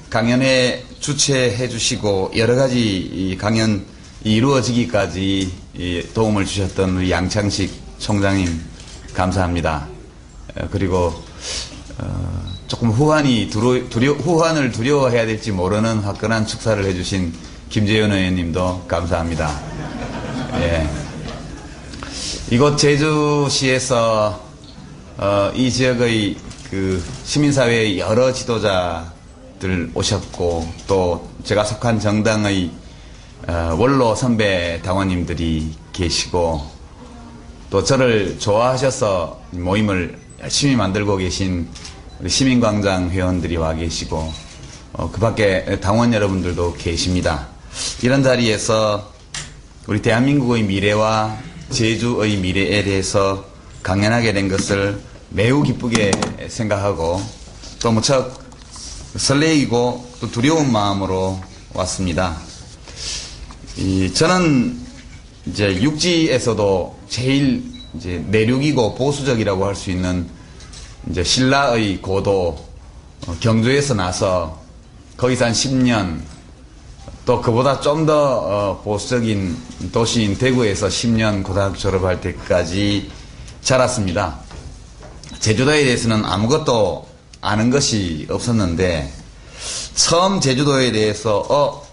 강연회 주최해 주시고 여러 가지 이 강연이 이루어지기까지 도움을 주셨던 우리 양창식 총장님 감사합니다. 그리고 조금 후환을 두려워해야 될지 모르는 화끈한 축사를 해주신 김재현 의원님도 감사합니다. 예. 이곳 제주시에서 이 지역의 그 시민사회의 여러 지도자들 오셨고 또 제가 속한 정당의 원로 선배 당원님들이 계시고 또 저를 좋아하셔서 모임을 열심히 만들고 계신 우리 시민광장 회원들이 와 계시고 그 밖에 당원 여러분들도 계십니다. 이런 자리에서 우리 대한민국의 미래와 제주의 미래에 대해서 강연하게 된 것을 매우 기쁘게 생각하고 또 무척 설레이고 또 두려운 마음으로 왔습니다. 저는 이제 육지에서도 제일 이제 내륙이고 보수적이라고 할 수 있는 이제 신라의 고도 경주에서 나서 거기서 한 10년 또 그보다 좀 더 보수적인 도시인 대구에서 10년 고등학교 졸업할 때까지 자랐습니다. 제주도에 대해서는 아무것도 아는 것이 없었는데 처음 제주도에 대해서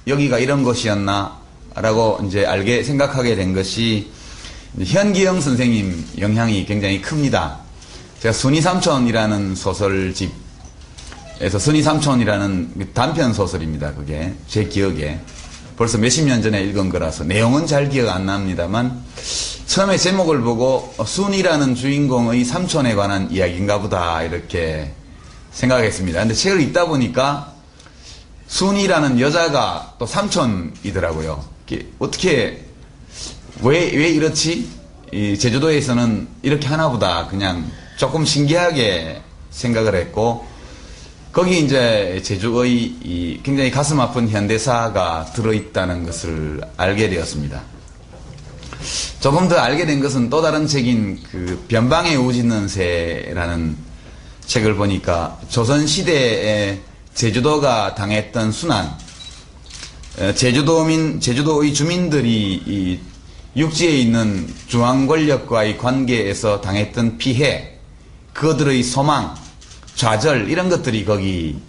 여기가 이런 곳이었나 라고 이제 생각하게 된 것이 현기영 선생님 영향이 굉장히 큽니다. 제가 순이삼촌이라는 소설집에서 순이삼촌이라는 단편 소설입니다. 그게 제 기억에 벌써 몇십 년 전에 읽은 거라서 내용은 잘 기억 안 납니다만 처음에 제목을 보고 순이라는 주인공의 삼촌에 관한 이야기인가 보다 이렇게 생각했습니다. 근데 책을 읽다 보니까 순이라는 여자가 또 삼촌이더라고요. 어떻게 왜 이렇지? 이 제주도에서는 이렇게 하나보다 그냥 조금 신기하게 생각을 했고 거기 이제 제주의 이 굉장히 가슴 아픈 현대사가 들어있다는 것을 알게 되었습니다. 조금 더 알게 된 것은 또 다른 책인 그 변방의 우짖는 새라는 책을 보니까 조선시대에 제주도가 당했던 순환, 제주도의 주민들이 이 육지에 있는 중앙 권력과의 관계에서 당했던 피해, 그들의 소망, 좌절 이런 것들이 거기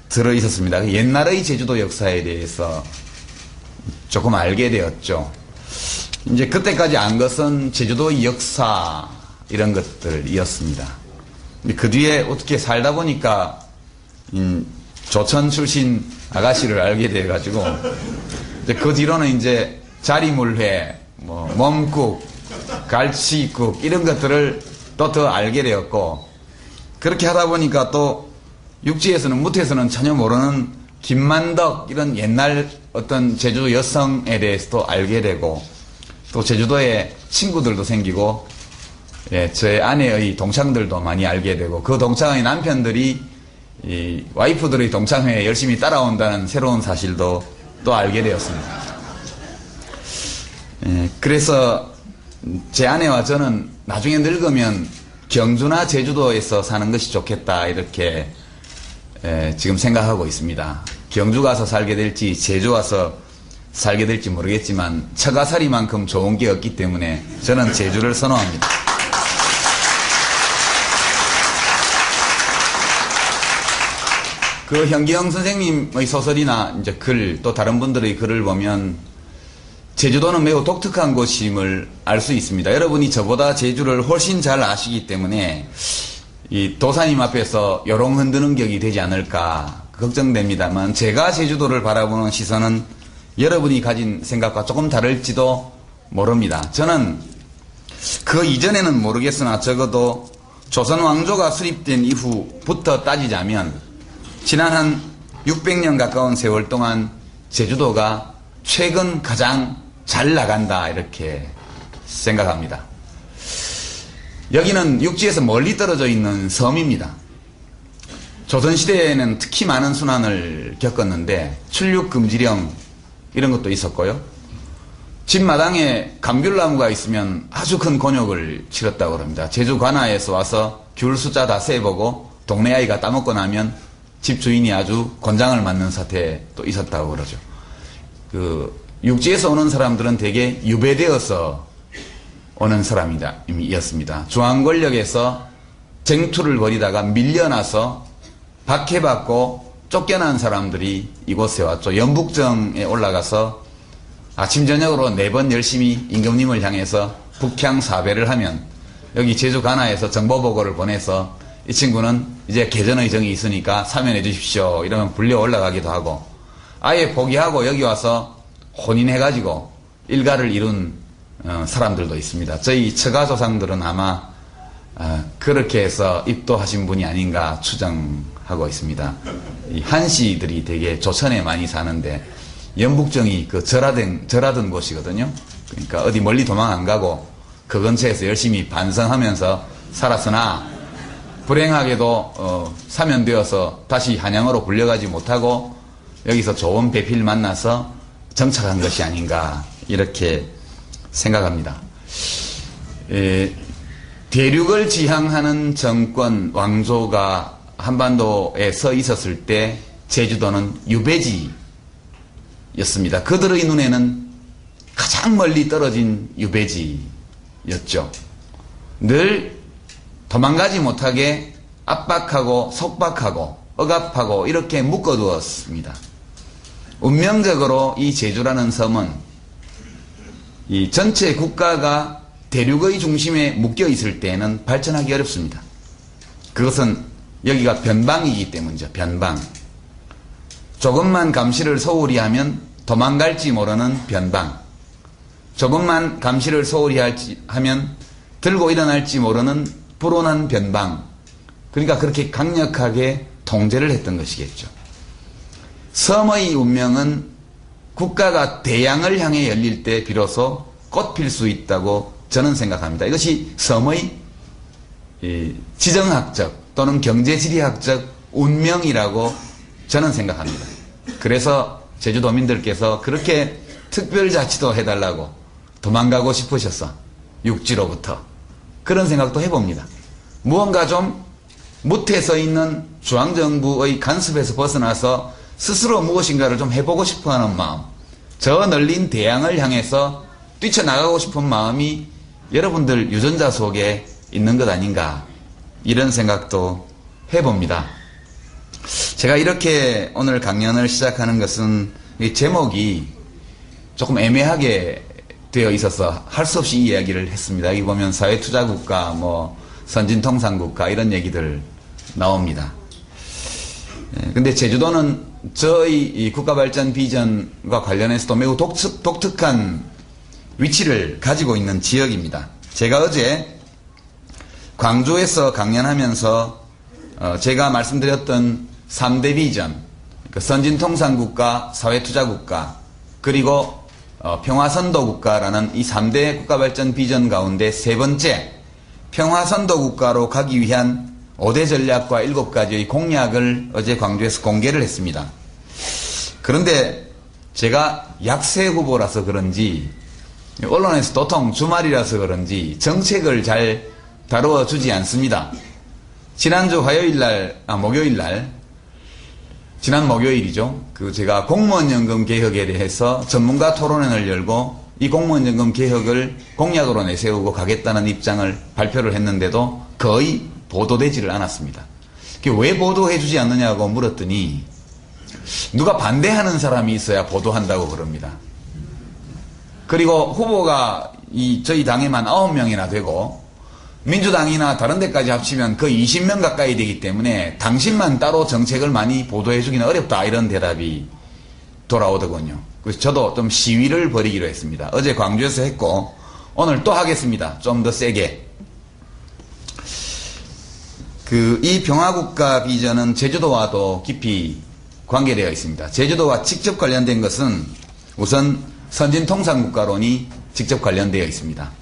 들어있었습니다. 옛날의 제주도 역사에 대해서 조금 알게 되었죠. 이제 그때까지 안 것은 제주도의 역사 이런 것들이었습니다. 그 뒤에 어떻게 살다 보니까 조천 출신 아가씨를 알게 돼가지고 이제 그 뒤로는 이제 자리물회, 몸국, 갈치국 이런 것들을 또 더 알게 되었고 그렇게 하다 보니까 또 육지에서는 무태에서는 전혀 모르는 김만덕 이런 옛날 어떤 제주도 여성에 대해서도 알게 되고 또 제주도에 친구들도 생기고 제 아내의 동창들도 많이 알게 되고 그 동창의 남편들이 이 와이프들의 동창회에 열심히 따라온다는 새로운 사실도 또 알게 되었습니다. 그래서 제 아내와 저는 나중에 늙으면 경주나 제주도에서 사는 것이 좋겠다 이렇게 지금 생각하고 있습니다. 경주 가서 살게 될지 제주 와서 살게 될지 모르겠지만 처가살이만큼 좋은 게 없기 때문에 저는 제주를 선호합니다. 그 현기영 선생님의 소설이나 이제 글, 또 다른 분들의 글을 보면 제주도는 매우 독특한 곳임을 알 수 있습니다. 여러분이 저보다 제주를 훨씬 잘 아시기 때문에 이 도사님 앞에서 요롱 흔드는 격이 되지 않을까 걱정됩니다만 제가 제주도를 바라보는 시선은 여러분이 가진 생각과 조금 다를지도 모릅니다. 저는 그 이전에는 모르겠으나 적어도 조선 왕조가 수립된 이후부터 따지자면 지난 한 600년 가까운 세월 동안 제주도가 최근 가장 잘 나간다 이렇게 생각합니다. 여기는 육지에서 멀리 떨어져 있는 섬입니다. 조선시대에는 특히 많은 순환을 겪었는데 출륙금지령 이런 것도 있었고요. 집 마당에 감귤나무가 있으면 아주 큰 곤욕을 치렀다고 합니다. 제주 관아에서 와서 귤 숫자 다 세보고 동네 아이가 따먹고 나면 집주인이 아주 곤장을 맞는 사태도 있었다고 그러죠. 육지에서 오는 사람들은 대개 유배되어서 오는 사람이었습니다. 중앙 권력에서 쟁투를 벌이다가 밀려나서 박해받고 쫓겨난 사람들이 이곳에 왔죠. 연북정에 올라가서 아침 저녁으로 4번 열심히 임금님을 향해서 북향 사배를 하면 여기 제주 가나에서 정보보고를 보내서 이 친구는 이제 개전의 정이 있으니까 사면해 주십시오. 이러면 불려 올라가기도 하고 아예 포기하고 여기 와서 혼인해가지고 일가를 이룬 사람들도 있습니다. 저희 처가 조상들은 아마 그렇게 해서 입도하신 분이 아닌가 추정하고 있습니다. 이 한씨들이 되게 조천에 많이 사는데 연북정이 그 절하던 곳이거든요. 그러니까 어디 멀리 도망 안 가고 그 근처에서 열심히 반성하면서 살았으나 불행하게도 사면되어서 다시 한양으로 불려가지 못하고 여기서 좋은 배필 만나서 정착한 것이 아닌가 이렇게 생각합니다. 대륙을 지향하는 정권 왕조가 한반도에 서 있었을 때 제주도는 유배지였습니다. 그들의 눈에는 가장 멀리 떨어진 유배지였죠. 늘 도망가지 못하게 압박하고 속박하고 억압하고 이렇게 묶어두었습니다. 운명적으로 이 제주라는 섬은 이 전체 국가가 대륙의 중심에 묶여 있을 때는 발전하기 어렵습니다. 그것은 여기가 변방이기 때문이죠. 변방. 조금만 감시를 소홀히 하면 도망갈지 모르는 변방. 조금만 감시를 소홀히 하면 들고 일어날지 모르는 불온한 변방. 그러니까 그렇게 강력하게 통제를 했던 것이겠죠. 섬의 운명은 국가가 대양을 향해 열릴 때 비로소 꽃필 수 있다고 저는 생각합니다. 이것이 섬의 지정학적 또는 경제지리학적 운명이라고 저는 생각합니다. 그래서 제주도민들께서 그렇게 특별자치도 해달라고 도망가고 싶으셔서 육지로부터 그런 생각도 해봅니다. 무언가 좀 무태 서 있는 중앙정부의 간섭에서 벗어나서 스스로 무엇인가를 좀 해보고 싶어하는 마음, 저 널린 대양을 향해서 뛰쳐나가고 싶은 마음이 여러분들 유전자 속에 있는 것 아닌가 이런 생각도 해봅니다. 제가 이렇게 오늘 강연을 시작하는 것은 이 제목이 조금 애매하게 되어 있어서 할 수 없이 이 이야기를 했습니다. 여기 보면 사회투자국가, 뭐 선진통상국가 이런 얘기들 나옵니다. 근데 제주도는 저희 이 국가발전 비전과 관련해서도 매우 독특한 위치를 가지고 있는 지역입니다. 제가 어제 광주에서 강연하면서 제가 말씀드렸던 3대 비전, 선진통상국가, 사회투자국가, 그리고 평화선도국가라는 이 3대 국가발전 비전 가운데 세 번째 평화선도국가로 가기 위한 5대 전략과 7가지의 공약을 어제 광주에서 공개를 했습니다. 그런데 제가 약세 후보라서 그런지 언론에서 도통 주말이라서 그런지 정책을 잘 다루어 주지 않습니다. 지난주 지난 목요일이죠. 제가 공무원연금 개혁에 대해서 전문가 토론회를 열고 이 공무원연금 개혁을 공약으로 내세우고 가겠다는 입장을 발표를 했는데도 거의 보도되지를 않았습니다. 왜 보도해주지 않느냐고 물었더니 누가 반대하는 사람이 있어야 보도한다고 그럽니다. 그리고 후보가 저희 당에만 9명이나 되고 민주당이나 다른 데까지 합치면 거의 20명 가까이 되기 때문에 당신만 따로 정책을 많이 보도해주기는 어렵다 이런 대답이 돌아오더군요. 그래서 저도 좀 시위를 벌이기로 했습니다. 어제 광주에서 했고 오늘 또 하겠습니다. 좀 더 세게. 이 평화국가 비전은 제주도와도 깊이 관계되어 있습니다. 제주도와 직접 관련된 것은 우선 선진통상국가론이 직접 관련되어 있습니다.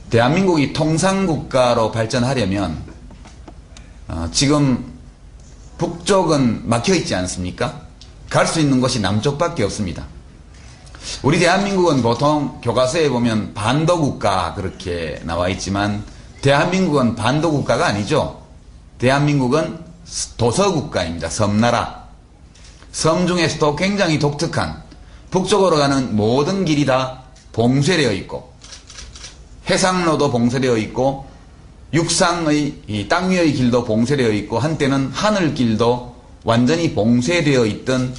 대한민국이 통상국가로 발전하려면 지금 북쪽은 막혀있지 않습니까? 갈 수 있는 곳이 남쪽밖에 없습니다. 우리 대한민국은 보통 교과서에 보면 반도국가 그렇게 나와 있지만 대한민국은 반도국가가 아니죠. 대한민국은 도서국가입니다. 섬나라. 섬 중에서도 굉장히 독특한, 북쪽으로 가는 모든 길이 다 봉쇄되어 있고 해상로도 봉쇄되어 있고 육상의 이 땅 위의 길도 봉쇄되어 있고 한때는 하늘길도 완전히 봉쇄되어 있던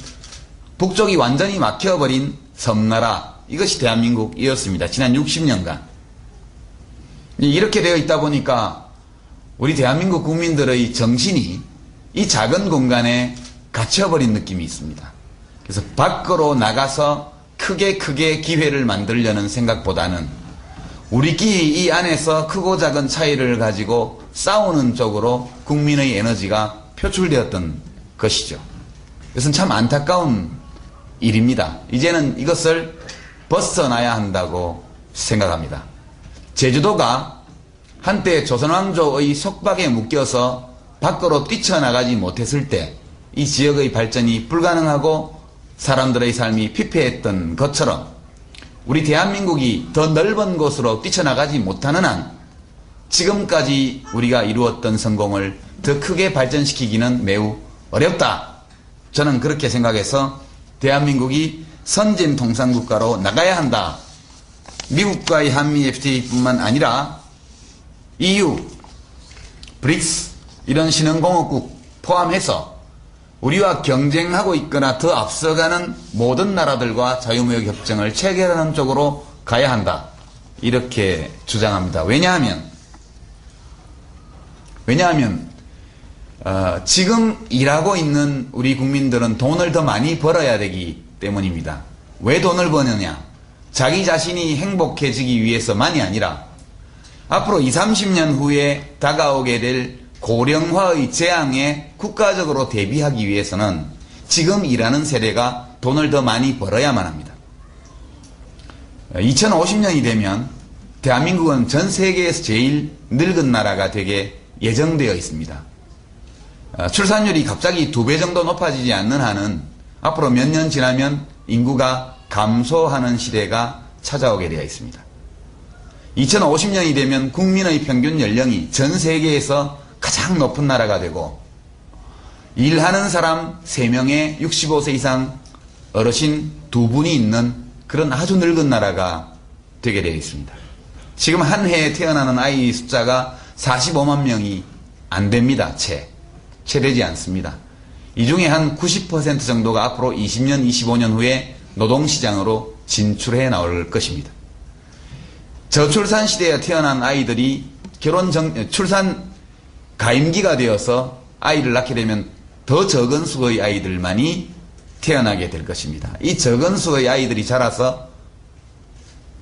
북쪽이 완전히 막혀버린 섬나라, 이것이 대한민국이었습니다. 지난 60년간. 이렇게 되어 있다 보니까 우리 대한민국 국민들의 정신이 이 작은 공간에 갇혀버린 느낌이 있습니다. 그래서 밖으로 나가서 크게 기회를 만들려는 생각보다는 우리끼리 이 안에서 크고 작은 차이를 가지고 싸우는 쪽으로 국민의 에너지가 표출되었던 것이죠. 이것은 참 안타까운 일입니다. 이제는 이것을 벗어나야 한다고 생각합니다. 제주도가 한때 조선왕조의 속박에 묶여서 밖으로 뛰쳐나가지 못했을 때 이 지역의 발전이 불가능하고 사람들의 삶이 피폐했던 것처럼 우리 대한민국이 더 넓은 곳으로 뛰쳐나가지 못하는 한 지금까지 우리가 이루었던 성공을 더 크게 발전시키기는 매우 어렵다. 저는 그렇게 생각해서 대한민국이 선진 통상국가로 나가야 한다. 미국과의 한미 FTA뿐만 아니라 EU, 브릭스 이런 신흥공업국 포함해서 우리와 경쟁하고 있거나 더 앞서가는 모든 나라들과 자유무역 협정을 체결하는 쪽으로 가야 한다. 이렇게 주장합니다. 왜냐하면 지금 일하고 있는 우리 국민들은 돈을 더 많이 벌어야 되기 때문입니다. 왜 돈을 버느냐? 자기 자신이 행복해지기 위해서만이 아니라 앞으로 20, 30년 후에 다가오게 될 고령화의 재앙에 국가적으로 대비하기 위해서는 지금 일하는 세대가 돈을 더 많이 벌어야만 합니다. 2050년이 되면 대한민국은 전 세계에서 제일 늙은 나라가 되게 예정되어 있습니다. 출산율이 갑자기 2배 정도 높아지지 않는 한은 앞으로 몇 년 지나면 인구가 감소하는 시대가 찾아오게 되어 있습니다. 2050년이 되면 국민의 평균 연령이 전 세계에서 가장 높은 나라가 되고 일하는 사람 3명에 65세 이상 어르신 2분이 있는 그런 아주 늙은 나라가 되게 되어 있습니다. 지금 한 해에 태어나는 아이 숫자가 45만 명이 안 됩니다. 채 되지 않습니다. 이 중에 한 90% 정도가 앞으로 20년, 25년 후에 노동시장으로 진출해 나올 것입니다. 저출산 시대에 태어난 아이들이 출산 가임기가 되어서 아이를 낳게 되면 더 적은 수의 아이들만이 태어나게 될 것입니다. 이 적은 수의 아이들이 자라서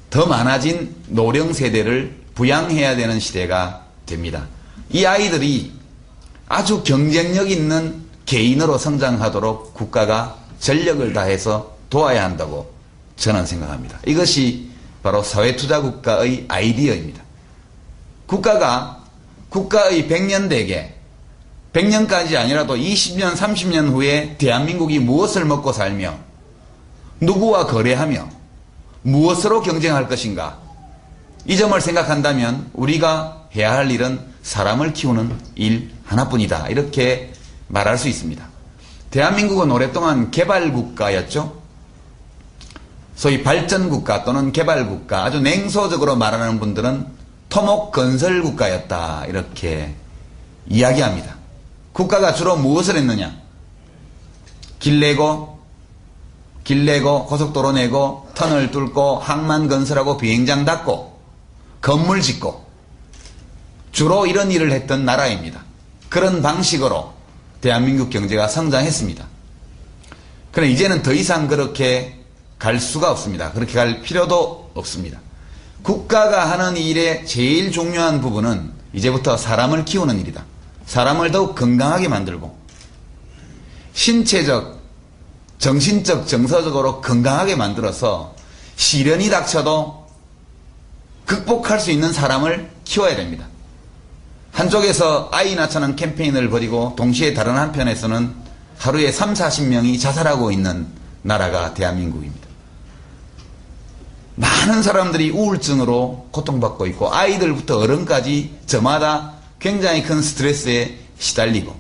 더 많아진 노령 세대를 부양해야 되는 시대가 됩니다. 이 아이들이 아주 경쟁력 있는 개인으로 성장하도록 국가가 전력을 다해서 도와야 한다고 저는 생각합니다. 이것이 바로 사회투자국가의 아이디어입니다. 국가의 100년 대계, 100년까지 아니라도 20년, 30년 후에 대한민국이 무엇을 먹고 살며 누구와 거래하며 무엇으로 경쟁할 것인가, 이 점을 생각한다면 우리가 해야 할 일은 사람을 키우는 일 하나뿐이다. 이렇게 말할 수 있습니다. 대한민국은 오랫동안 개발국가였죠. 소위 발전국가 또는 개발국가, 아주 냉소적으로 말하는 분들은 토목건설국가였다. 이렇게 이야기합니다. 국가가 주로 무엇을 했느냐? 길 내고 고속도로 내고 터널 뚫고 항만 건설하고 비행장 닫고 건물 짓고 주로 이런 일을 했던 나라입니다. 그런 방식으로 대한민국 경제가 성장했습니다. 그러나 이제는 더 이상 그렇게 갈 수가 없습니다. 그렇게 갈 필요도 없습니다. 국가가 하는 일의 제일 중요한 부분은 이제부터 사람을 키우는 일이다. 사람을 더욱 건강하게 만들고 신체적, 정신적, 정서적으로 건강하게 만들어서 시련이 닥쳐도 극복할 수 있는 사람을 키워야 됩니다. 한쪽에서 아이 낳자는 캠페인을 벌이고 동시에 다른 한편에서는 하루에 3, 40명이 자살하고 있는 나라가 대한민국입니다. 많은 사람들이 우울증으로 고통받고 있고 아이들부터 어른까지 저마다 굉장히 큰 스트레스에 시달리고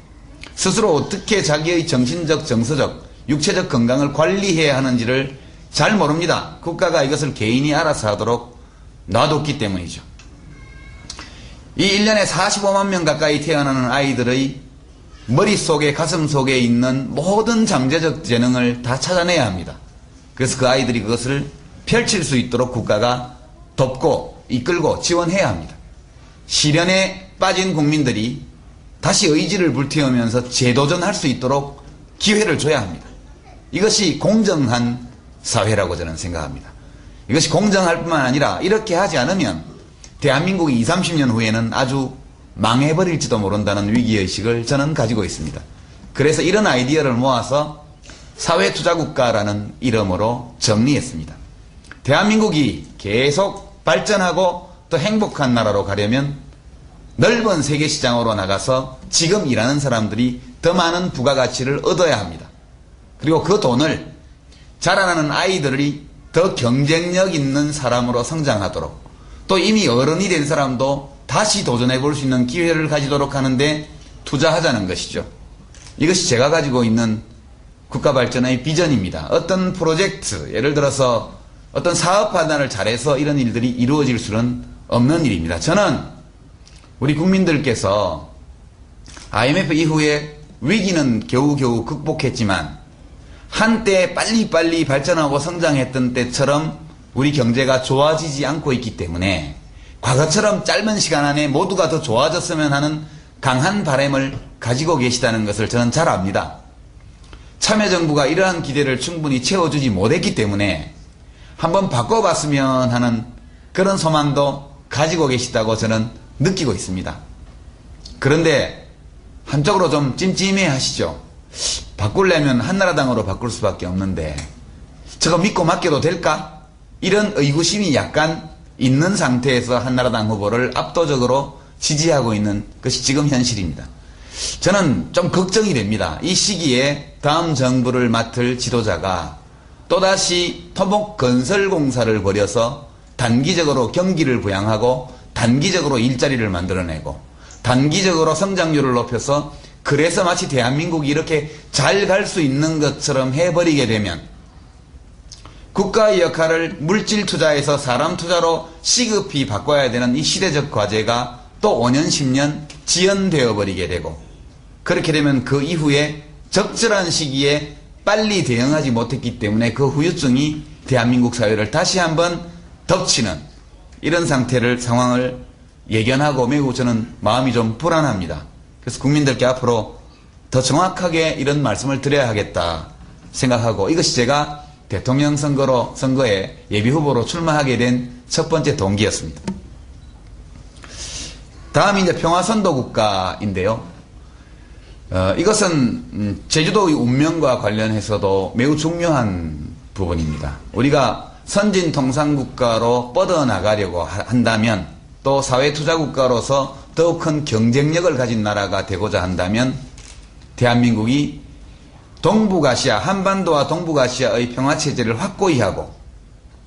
스스로 어떻게 자기의 정신적, 정서적, 육체적 건강을 관리해야 하는지를 잘 모릅니다. 국가가 이것을 개인이 알아서 하도록 놔뒀기 때문이죠. 이 1년에 45만 명 가까이 태어나는 아이들의 머릿속에, 가슴속에 있는 모든 잠재적 재능을 다 찾아내야 합니다. 그래서 그 아이들이 그것을 펼칠 수 있도록 국가가 돕고 이끌고 지원해야 합니다. 시련에 빠진 국민들이 다시 의지를 불태우면서 재도전할 수 있도록 기회를 줘야 합니다. 이것이 공정한 사회라고 저는 생각합니다. 이것이 공정할 뿐만 아니라 이렇게 하지 않으면 대한민국이 20, 30년 후에는 아주 망해버릴지도 모른다는 위기의식을 저는 가지고 있습니다. 그래서 이런 아이디어를 모아서 사회투자국가라는 이름으로 정리했습니다. 대한민국이 계속 발전하고 또 행복한 나라로 가려면 넓은 세계시장으로 나가서 지금 일하는 사람들이 더 많은 부가가치를 얻어야 합니다. 그리고 그 돈을 자라나는 아이들이 더 경쟁력 있는 사람으로 성장하도록, 또 이미 어른이 된 사람도 다시 도전해 볼 수 있는 기회를 가지도록 하는데 투자하자는 것이죠. 이것이 제가 가지고 있는 국가 발전의 비전입니다. 어떤 프로젝트, 예를 들어서 어떤 사업 판단을 잘해서 이런 일들이 이루어질 수는 없는 일입니다. 저는 우리 국민들께서 IMF 이후에 위기는 겨우겨우 극복했지만 한때 빨리빨리 발전하고 성장했던 때처럼 우리 경제가 좋아지지 않고 있기 때문에 과거처럼 짧은 시간 안에 모두가 더 좋아졌으면 하는 강한 바람을 가지고 계시다는 것을 저는 잘 압니다. 참여정부가 이러한 기대를 충분히 채워주지 못했기 때문에 한번 바꿔봤으면 하는 그런 소망도 가지고 계시다고 저는 느끼고 있습니다. 그런데 한쪽으로 좀 찜찜해 하시죠. 바꾸려면 한나라당으로 바꿀 수밖에 없는데 저거 믿고 맡겨도 될까? 이런 의구심이 약간 있는 상태에서 한나라당 후보를 압도적으로 지지하고 있는 것이 지금 현실입니다. 저는 좀 걱정이 됩니다. 이 시기에 다음 정부를 맡을 지도자가 또다시 토목건설공사를 벌여서 단기적으로 경기를 부양하고 단기적으로 일자리를 만들어내고 단기적으로 성장률을 높여서 그래서 마치 대한민국이 이렇게 잘 갈 수 있는 것처럼 해버리게 되면 국가의 역할을 물질 투자에서 사람 투자로 시급히 바꿔야 되는 이 시대적 과제가 또 5년, 10년 지연되어 버리게 되고 그렇게 되면 그 이후에 적절한 시기에 빨리 대응하지 못했기 때문에 그 후유증이 대한민국 사회를 다시 한번 덮치는 이런 상황을 예견하고 매우 저는 마음이 좀 불안합니다. 그래서 국민들께 앞으로 더 정확하게 이런 말씀을 드려야 하겠다 생각하고 이것이 제가 대통령 선거에 예비후보로 출마하게 된 첫 번째 동기였습니다. 다음이 이제 평화선도국가인데요. 이것은 제주도의 운명과 관련해서도 매우 중요한 부분입니다. 우리가 선진통상국가로 뻗어나가려고 한다면 또 사회투자국가로서 더욱 큰 경쟁력을 가진 나라가 되고자 한다면 대한민국이 동북아시아, 한반도와 동북아시아의 평화체제를 확고히 하고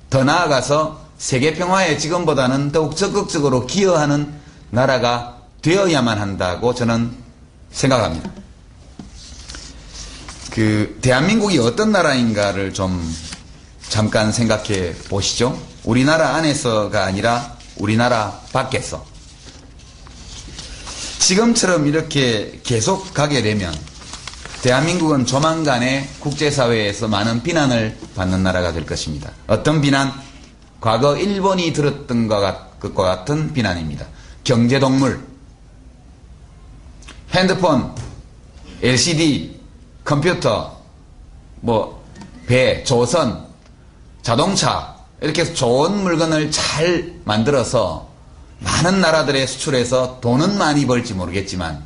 더 나아가서 세계평화에 지금보다는 더욱 적극적으로 기여하는 나라가 되어야만 한다고 저는 생각합니다. 대한민국이 어떤 나라인가를 좀 잠깐 생각해 보시죠. 우리나라 안에서가 아니라 우리나라 밖에서. 지금처럼 이렇게 계속 가게 되면 대한민국은 조만간에 국제사회에서 많은 비난을 받는 나라가 될 것입니다. 어떤 비난? 과거 일본이 들었던 것과 같은 비난입니다. 경제동물, 핸드폰, LCD, 컴퓨터, 배, 조선, 자동차 이렇게 해서 좋은 물건을 잘 만들어서 많은 나라들에 수출해서 돈은 많이 벌지 모르겠지만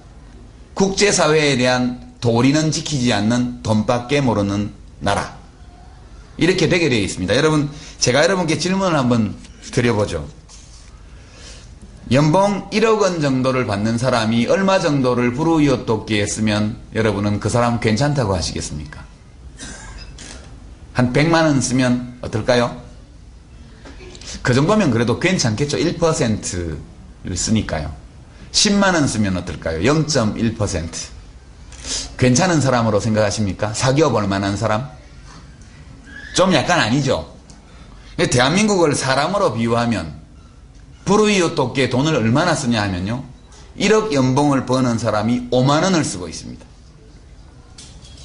국제사회에 대한 도리는 지키지 않는 돈밖에 모르는 나라 이렇게 되게 되어 있습니다. 여러분 제가 여러분께 질문을 한번 드려보죠. 연봉 1억 원 정도를 받는 사람이 얼마 정도를 불우이웃 돕기 했으면 여러분은 그 사람 괜찮다고 하시겠습니까? 한 100만 원 쓰면 어떨까요? 그 정도면 그래도 괜찮겠죠. 1%를 쓰니까요. 10만 원 쓰면 어떨까요? 0.1%. 괜찮은 사람으로 생각하십니까? 사귀어 볼 만한 사람? 좀 약간 아니죠. 대한민국을 사람으로 비유하면 불우이웃 돕기에 돈을 얼마나 쓰냐 하면요, 1억 연봉을 버는 사람이 5만 원을 쓰고 있습니다.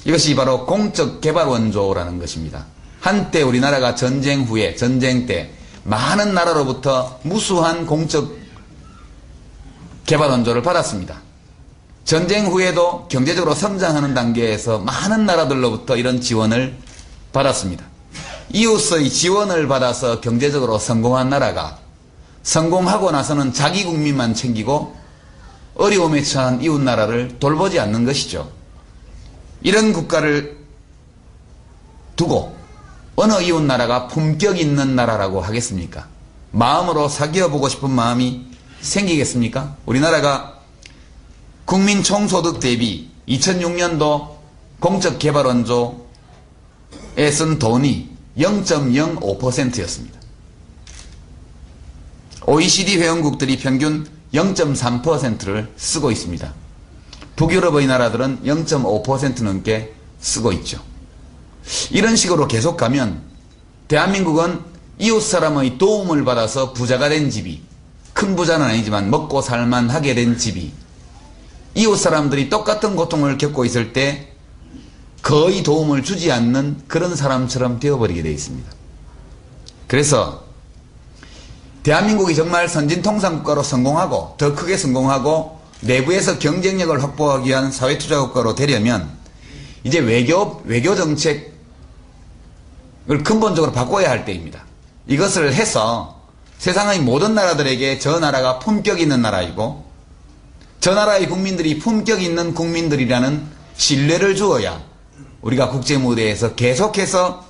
이것이 바로 공적개발원조라는 것입니다. 한때 우리나라가 전쟁 후에, 전쟁 때 많은 나라로부터 무수한 공적개발원조를 받았습니다. 전쟁 후에도 경제적으로 성장하는 단계에서 많은 나라들로부터 이런 지원을 받았습니다. 이웃의 지원을 받아서 경제적으로 성공한 나라가 성공하고 나서는 자기 국민만 챙기고 어려움에 처한 이웃 나라를 돌보지 않는 것이죠. 이런 국가를 두고 어느 이웃 나라가 품격 있는 나라라고 하겠습니까? 마음으로 사귀어보고 싶은 마음이 생기겠습니까? 우리나라가 국민 총소득 대비 2006년도 공적개발원조에 쓴 돈이 0.05%였습니다. OECD 회원국들이 평균 0.3%를 쓰고 있습니다. 북유럽의 나라들은 0.5% 넘게 쓰고 있죠. 이런 식으로 계속 가면 대한민국은 이웃 사람의 도움을 받아서 부자가 된 집이, 큰 부자는 아니지만 먹고 살만하게 된 집이, 이웃 사람들이 똑같은 고통을 겪고 있을 때 거의 도움을 주지 않는 그런 사람처럼 되어버리게 되어 있습니다. 그래서 대한민국이 정말 선진통상국가로 성공하고 더 크게 성공하고 내부에서 경쟁력을 확보하기 위한 사회투자국가로 되려면 이제 외교 정책을 근본적으로 바꿔야 할 때입니다. 이것을 해서 세상의 모든 나라들에게 저 나라가 품격 있는 나라이고 저 나라의 국민들이 품격 있는 국민들이라는 신뢰를 주어야 우리가 국제무대에서 계속해서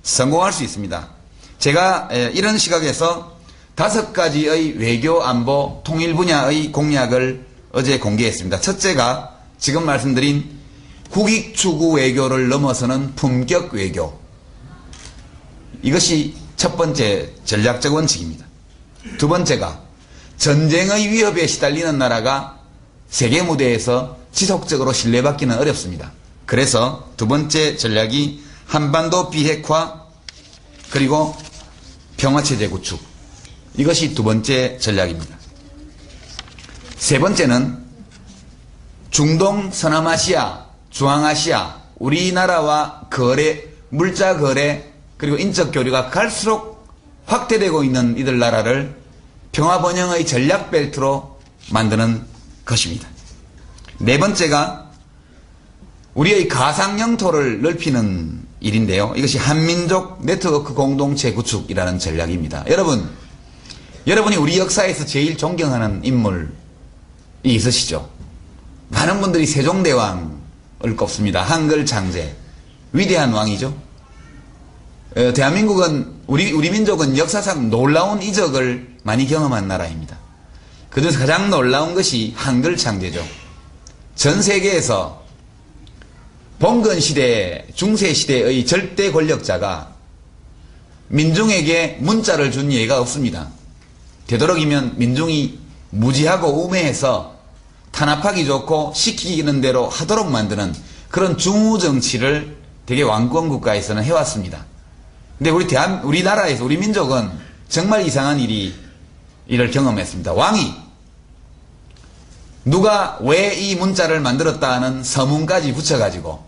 성공할 수 있습니다. 제가 이런 시각에서 5가지의 외교, 안보, 통일 분야의 공약을 어제 공개했습니다. 첫째가 지금 말씀드린 국익 추구 외교를 넘어서는 품격 외교. 이것이 첫 번째 전략적 원칙입니다. 두 번째가 전쟁의 위협에 시달리는 나라가 세계 무대에서 지속적으로 신뢰받기는 어렵습니다. 그래서 두 번째 전략이 한반도 비핵화 그리고 평화체제 구축. 이것이 두 번째 전략입니다. 세 번째는 중동, 서남아시아, 중앙아시아, 우리나라와 거래, 물자 거래 그리고 인적 교류가 갈수록 확대되고 있는 이들 나라를 평화번영의 전략 벨트로 만드는 것입니다. 네 번째가 우리의 가상 영토를 넓히는 일인데요. 이것이 한민족 네트워크 공동체 구축이라는 전략입니다. 여러분이 우리 역사에서 제일 존경하는 인물이 있으시죠? 많은 분들이 세종대왕을 꼽습니다. 한글 창제. 위대한 왕이죠. 대한민국은 우리 민족은 역사상 놀라운 이적을 많이 경험한 나라입니다. 그중에서 가장 놀라운 것이 한글 창제죠. 전 세계에서 봉건시대, 중세시대의 절대 권력자가 민중에게 문자를 준 예가 없습니다. 되도록이면 민중이 무지하고 우매해서 탄압하기 좋고 시키는 대로 하도록 만드는 그런 중우정치를 되게 왕권 국가에서는 해왔습니다. 근데 우리나라에서, 우리 민족은 정말 이상한 일을 경험했습니다. 왕이 누가 왜 이 문자를 만들었다 하는 서문까지 붙여가지고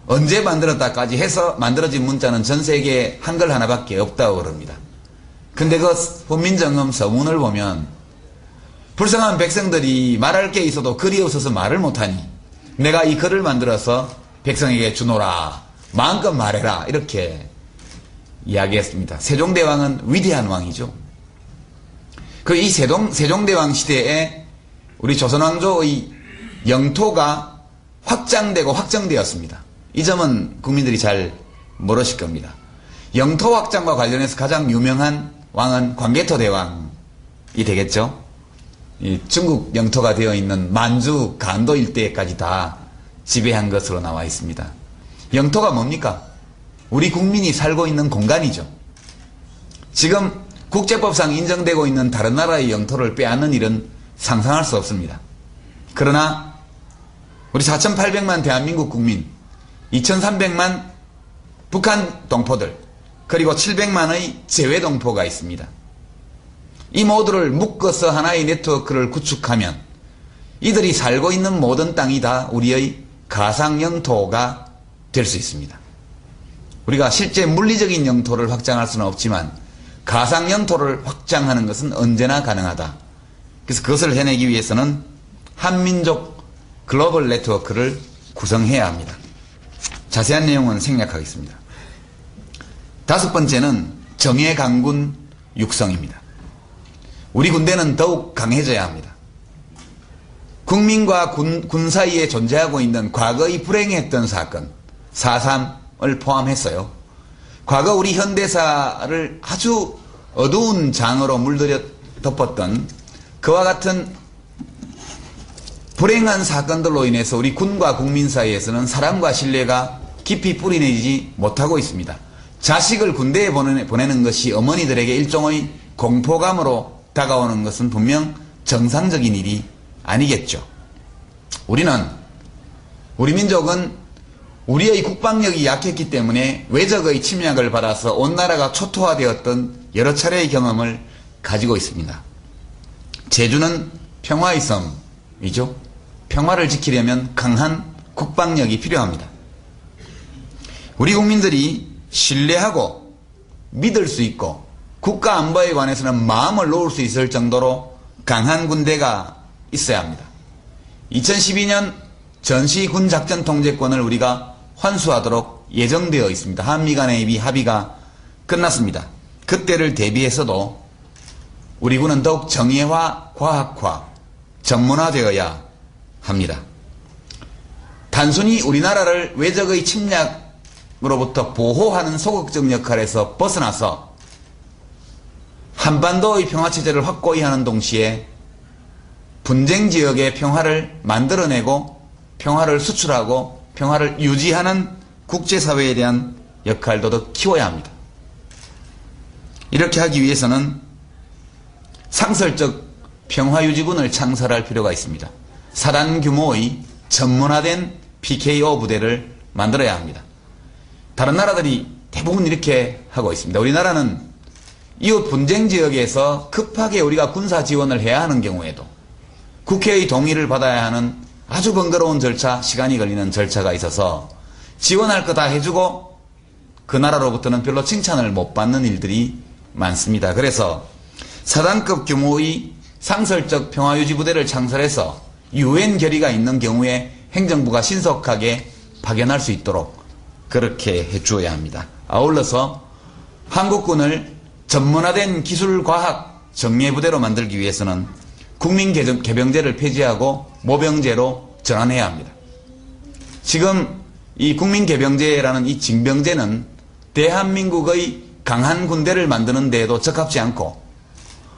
언제 만들었다까지 해서 만들어진 문자는 전 세계에 한글 하나밖에 없다고 그럽니다. 근데 그 훈민정음 서문을 보면 불쌍한 백성들이 말할 게 있어도 글이 없어서 말을 못하니 내가 이 글을 만들어서 백성에게 주노라, 마음껏 말해라, 이렇게 이야기했습니다. 세종대왕은 위대한 왕이죠. 이 세종대왕 시대에 우리 조선왕조의 영토가 확장되고 확정되었습니다. 이 점은 국민들이 잘 모르실 겁니다. 영토 확장과 관련해서 가장 유명한 왕은 광개토 대왕이 되겠죠. 중국 영토가 되어 있는 만주, 간도 일대까지 다 지배한 것으로 나와 있습니다. 영토가 뭡니까? 우리 국민이 살고 있는 공간이죠. 지금 국제법상 인정되고 있는 다른 나라의 영토를 빼앗는 일은 상상할 수 없습니다. 그러나 우리 4,800만 대한민국 국민, 2,300만 북한 동포들, 그리고 700만의 재외 동포가 있습니다. 이 모두를 묶어서 하나의 네트워크를 구축하면 이들이 살고 있는 모든 땅이 다 우리의 가상 영토가 될 수 있습니다. 우리가 실제 물리적인 영토를 확장할 수는 없지만 가상 영토를 확장하는 것은 언제나 가능하다. 그래서 그것을 해내기 위해서는 한민족 글로벌 네트워크를 구성해야 합니다. 자세한 내용은 생략하겠습니다. 다섯 번째는 정예 강군 육성입니다. 우리 군대는 더욱 강해져야 합니다. 국민과 군 사이에 존재하고 있는 과거의 불행했던 사건, 4.3을 포함했어요. 과거 우리 현대사를 아주 어두운 장으로 물들여 덮었던 그와 같은 불행한 사건들로 인해서 우리 군과 국민 사이에서는 사랑과 신뢰가 깊이 뿌리내리지 못하고 있습니다. 자식을 군대에 보내는 것이 어머니들에게 일종의 공포감으로 다가오는 것은 분명 정상적인 일이 아니겠죠. 우리 민족은 우리의 국방력이 약했기 때문에 외적의 침략을 받아서 온 나라가 초토화되었던 여러 차례의 경험을 가지고 있습니다. 제주는 평화의 섬이죠. 평화를 지키려면 강한 국방력이 필요합니다. 우리 국민들이 신뢰하고 믿을 수 있고 국가 안보에 관해서는 마음을 놓을 수 있을 정도로 강한 군대가 있어야 합니다. 2012년 전시군 작전 통제권을 우리가 환수하도록 예정되어 있습니다. 한미 간의 이미 합의가 끝났습니다. 그때를 대비해서도 우리 군은 더욱 정예화, 과학화, 전문화되어야 합니다. 단순히 우리나라를 외적의 침략으로부터 보호하는 소극적 역할에서 벗어나서 한반도의 평화체제를 확고히 하는 동시에 분쟁 지역의 평화를 만들어내고 평화를 수출하고 평화를 유지하는 국제사회에 대한 역할도 더 키워야 합니다. 이렇게 하기 위해서는 상설적 평화유지군을 창설할 필요가 있습니다. 사단 규모의 전문화된 PKO 부대를 만들어야 합니다. 다른 나라들이 대부분 이렇게 하고 있습니다. 우리나라는 이웃 분쟁 지역에서 급하게 우리가 군사 지원을 해야 하는 경우에도 국회의 동의를 받아야 하는 아주 번거로운 절차, 시간이 걸리는 절차가 있어서 지원할 거 다 해주고 그 나라로부터는 별로 칭찬을 못 받는 일들이 많습니다. 그래서 사단급 규모의 상설적 평화유지부대를 창설해서 UN 결의가 있는 경우에 행정부가 신속하게 파견할 수 있도록 그렇게 해주어야 합니다. 아울러서 한국군을 전문화된 기술과학 정예부대로 만들기 위해서는 국민개병제를 폐지하고 모병제로 전환해야 합니다. 지금 이 국민개병제라는 이 징병제는 대한민국의 강한 군대를 만드는 데에도 적합지 않고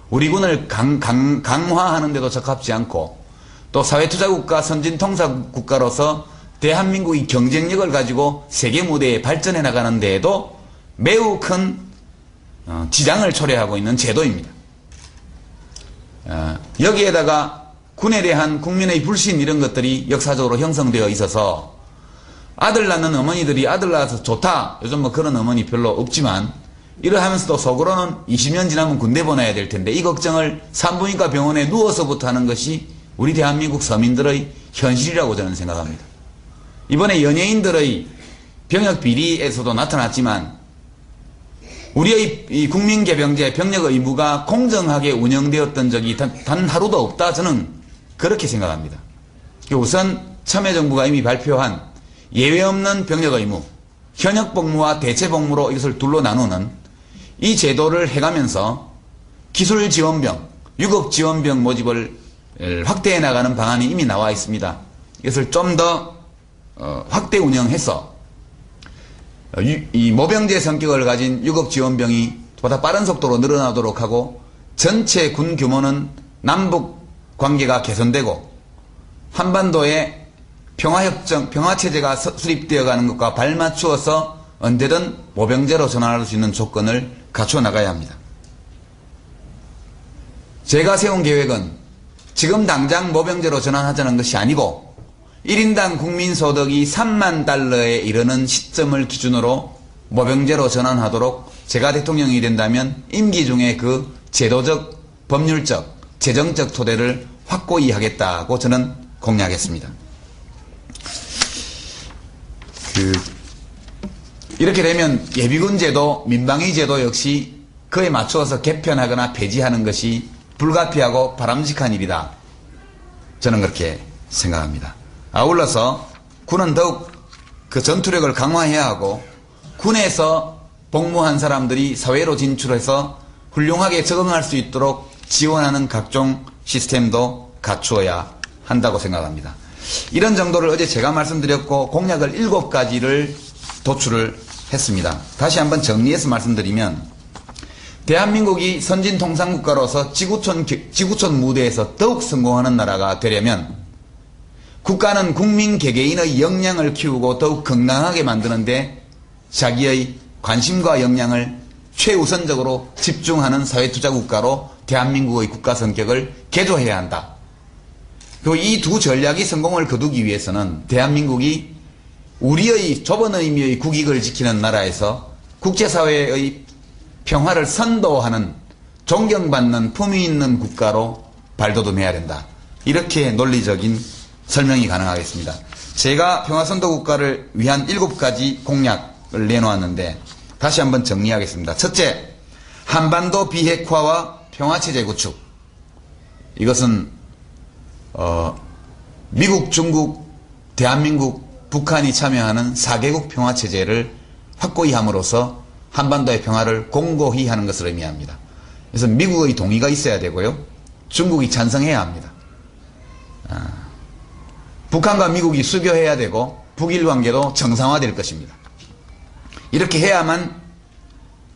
우리 군을 강화하는 데도 적합지 않고 또 사회투자국가 선진통사국가로서 대한민국의 경쟁력을 가지고 세계 무대에 발전해 나가는 데에도 매우 큰 지장을 초래하고 있는 제도입니다. 여기에다가 군에 대한 국민의 불신 이런 것들이 역사적으로 형성되어 있어서 아들 낳는 어머니들이 아들 낳아서 좋다. 요즘 뭐 그런 어머니 별로 없지만 이러하면서도 속으로는 20년 지나면 군대 보내야 될 텐데 이 걱정을 산부인과 병원에 누워서부터 하는 것이 우리 대한민국 서민들의 현실이라고 저는 생각합니다. 이번에 연예인들의 병역 비리에서도 나타났지만 우리의 이 국민개병제 병력 의무가 공정하게 운영되었던 적이 단 하루도 없다. 저는 그렇게 생각합니다. 우선 참여정부가 이미 발표한 예외 없는 병력 의무, 현역 복무와 대체 복무로 이것을 둘로 나누는 이 제도를 해가면서 기술 지원병, 유급 지원병 모집을 확대해 나가는 방안이 이미 나와 있습니다. 이것을 좀 더 확대 운영해서 이 모병제 성격을 가진 유급 지원병이 보다 빠른 속도로 늘어나도록 하고 전체 군 규모는 남북 관계가 개선되고 한반도에 평화체제가 수립되어 가는 것과 발맞추어서 언제든 모병제로 전환할 수 있는 조건을 갖춰 나가야 합니다. 제가 세운 계획은 지금 당장 모병제로 전환하자는 것이 아니고 1인당 국민소득이 3만 달러에 이르는 시점을 기준으로 모병제로 전환하도록 제가 대통령이 된다면 임기 중에 그 제도적, 법률적, 재정적 토대를 확고히 하겠다고 저는 공약했습니다. 이렇게 되면 예비군 제도, 민방위 제도 역시 그에 맞추어서 개편하거나 폐지하는 것이 불가피하고 바람직한 일이다. 저는 그렇게 생각합니다. 아울러서 군은 더욱 그 전투력을 강화해야 하고 군에서 복무한 사람들이 사회로 진출해서 훌륭하게 적응할 수 있도록 지원하는 각종 시스템도 갖추어야 한다고 생각합니다. 이런 정도를 어제 제가 말씀드렸고 공약을 7가지를 도출을 했습니다. 다시 한번 정리해서 말씀드리면 대한민국이 선진통상국가로서 지구촌 무대에서 더욱 성공하는 나라가 되려면 국가는 국민 개개인의 역량을 키우고 더욱 건강하게 만드는데 자기의 관심과 역량을 최우선적으로 집중하는 사회투자국가로 대한민국의 국가 성격을 개조해야 한다. 그리고 이 두 전략이 성공을 거두기 위해서는 대한민국이 우리의 좁은 의미의 국익을 지키는 나라에서 국제사회의 평화를 선도하는 존경받는 품위 있는 국가로 발돋움해야 된다. 이렇게 논리적인 설명이 가능하겠습니다. 제가 평화선도국가를 위한 7가지 공약을 내놓았는데 다시 한번 정리하겠습니다. 첫째, 한반도 비핵화와 평화체제 구축. 이것은 미국, 중국, 대한민국, 북한이 참여하는 4개국 평화체제를 확고히 함으로써 한반도의 평화를 공고히 하는 것을 의미합니다. 그래서 미국의 동의가 있어야 되고요. 중국이 찬성해야 합니다. 북한과 미국이 수교해야 되고 북일 관계도 정상화될 것입니다. 이렇게 해야만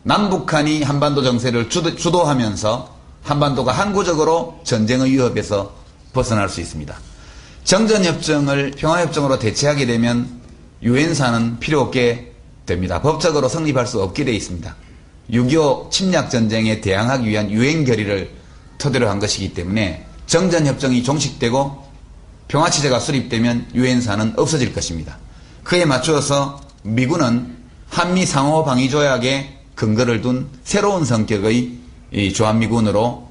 남북한이 한반도 정세를 주도하면서 한반도가 항구적으로 전쟁의 위협에서 벗어날 수 있습니다. 정전협정을 평화협정으로 대체하게 되면 유엔사는 필요 없게 됩니다. 법적으로 성립할 수 없게 되어 있습니다. 6.25 침략전쟁에 대항하기 위한 유엔 결의를 토대로 한 것이기 때문에 정전협정이 종식되고 평화체제가 수립되면 유엔사는 없어질 것입니다. 그에 맞추어서 미군은 한미 상호방위조약에 근거를 둔 새로운 성격의 이 주한미군으로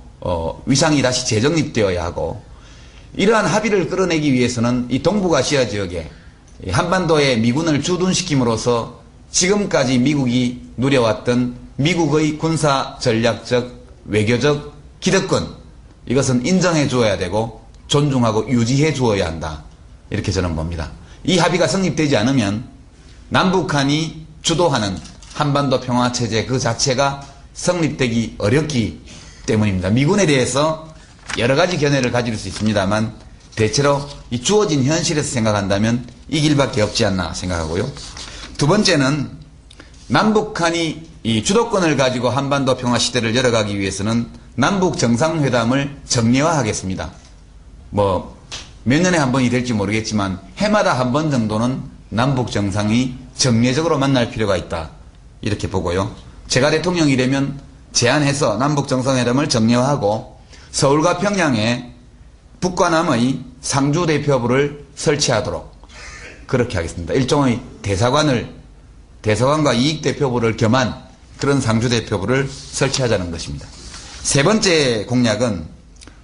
위상이 다시 재정립되어야 하고 이러한 합의를 끌어내기 위해서는 이 동북아시아 지역에 한반도에 미군을 주둔시킴으로써 지금까지 미국이 누려왔던 미국의 군사 전략적 외교적 기득권 이것은 인정해 주어야 되고 존중하고 유지해 주어야 한다. 이렇게 저는 봅니다. 이 합의가 성립되지 않으면 남북한이 주도하는 한반도 평화체제 그 자체가 성립되기 어렵기 때문입니다. 미군에 대해서 여러 가지 견해를 가질 수 있습니다만 대체로 이 주어진 현실에서 생각한다면 이 길밖에 없지 않나 생각하고요. 두 번째는 남북한이 이 주도권을 가지고 한반도 평화시대를 열어가기 위해서는 남북 정상회담을 정례화하겠습니다. 몇 년에 한 번이 될지 모르겠지만 해마다 한 번 정도는 남북 정상이 정례적으로 만날 필요가 있다. 이렇게 보고요. 제가 대통령이 되면 제안해서 남북 정상회담을 정례화하고 서울과 평양에 북과 남의 상주 대표부를 설치하도록 그렇게 하겠습니다. 일종의 대사관과 이익 대표부를 겸한 그런 상주 대표부를 설치하자는 것입니다. 세 번째 공약은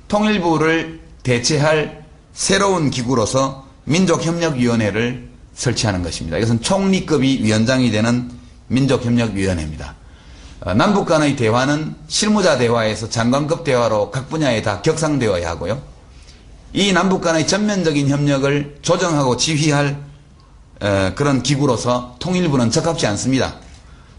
통일부를 대체할 새로운 기구로서 민족협력위원회를 설치하는 것입니다. 이것은 총리급이 위원장이 되는 민족협력위원회입니다. 남북 간의 대화는 실무자 대화에서 장관급 대화로 각 분야에 다 격상되어야 하고요. 이 남북 간의 전면적인 협력을 조정하고 지휘할 그런 기구로서 통일부는 적합지 않습니다.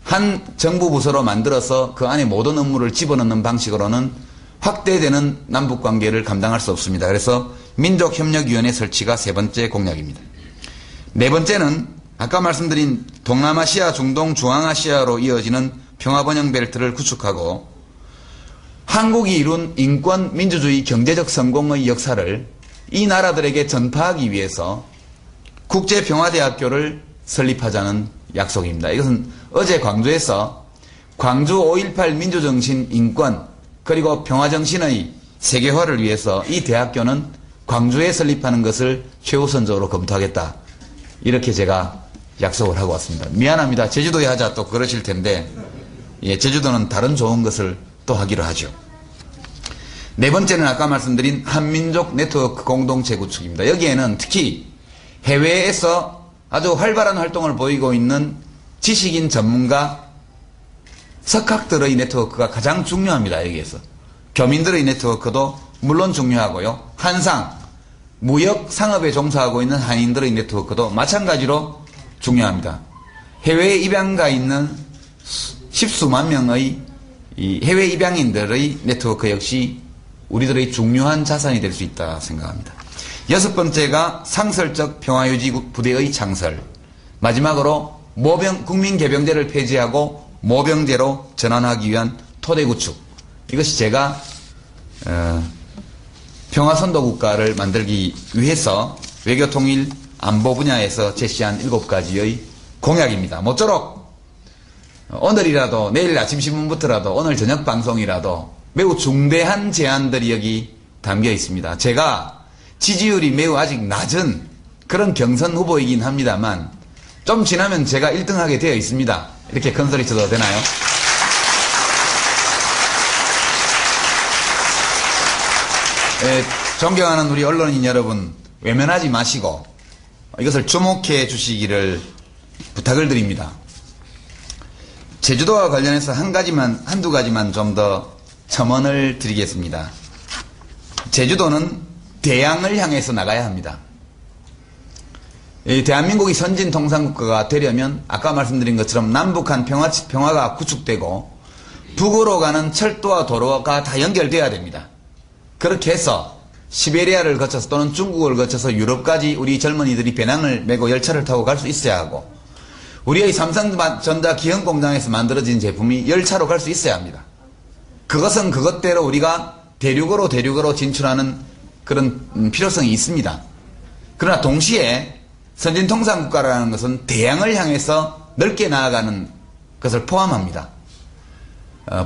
한 정부 부서로 만들어서 그 안에 모든 업무를 집어넣는 방식으로는 확대되는 남북관계를 감당할 수 없습니다. 그래서 민족협력위원회 설치가 세 번째 공약입니다. 네 번째는 아까 말씀드린 동남아시아, 중동, 중앙아시아로 이어지는 평화번영벨트를 구축하고 한국이 이룬 인권, 민주주의, 경제적 성공의 역사를 이 나라들에게 전파하기 위해서 국제평화대학교를 설립하자는 약속입니다. 이것은 어제 광주에서 광주 5.18 민주정신, 인권 그리고 평화정신의 세계화를 위해서 이 대학교는 광주에 설립하는 것을 최우선적으로 검토하겠다. 이렇게 제가 약속을 하고 왔습니다. 미안합니다. 제주도에 하자 또 그러실 텐데, 예, 제주도는 다른 좋은 것을 또 하기로 하죠. 네 번째는 아까 말씀드린 한민족 네트워크 공동체 구축입니다. 여기에는 특히 해외에서 아주 활발한 활동을 보이고 있는 지식인 전문가 석학들의 네트워크가 가장 중요합니다. 여기에서 교민들의 네트워크도 물론 중요하고요. 한상 무역 상업에 종사하고 있는 한인들의 네트워크도 마찬가지로 중요합니다. 해외에 입양가 있는 십수만 명의 이 해외 입양인들의 네트워크 역시 우리들의 중요한 자산이 될 수 있다 생각합니다. 여섯 번째가 상설적 평화유지 부대의 창설. 마지막으로 국민개병제를 폐지하고 모병제로 전환하기 위한 토대 구축. 이것이 제가 평화선도국가를 만들기 위해서 외교통일 안보 분야에서 제시한 7가지의 공약입니다. 모쪼록 오늘이라도 내일 아침 신문부터라도 오늘 저녁 방송이라도 매우 중대한 제안들이 여기 담겨 있습니다. 제가 지지율이 매우 아직 낮은 그런 경선 후보이긴 합니다만 좀 지나면 제가 1등하게 되어 있습니다. 이렇게 큰 소리 쳐도 되나요? 존경하는 우리 언론인 여러분, 외면하지 마시고 이것을 주목해 주시기를 부탁을 드립니다. 제주도와 관련해서 한두 가지만 좀 더 첨언을 드리겠습니다. 제주도는 대양을 향해서 나가야 합니다. 대한민국이 선진통상국가가 되려면 아까 말씀드린 것처럼 남북한 평화가 구축되고 북으로 가는 철도와 도로가 다 연결돼야 됩니다. 그렇게 해서 시베리아를 거쳐서 또는 중국을 거쳐서 유럽까지 우리 젊은이들이 배낭을 메고 열차를 타고 갈 수 있어야 하고 우리의 삼성전자 기흥공장에서 만들어진 제품이 열차로 갈 수 있어야 합니다. 그것은 그것대로 우리가 대륙으로 진출하는 그런 필요성이 있습니다. 그러나 동시에 선진통상국가라는 것은 대양을 향해서 넓게 나아가는 것을 포함합니다.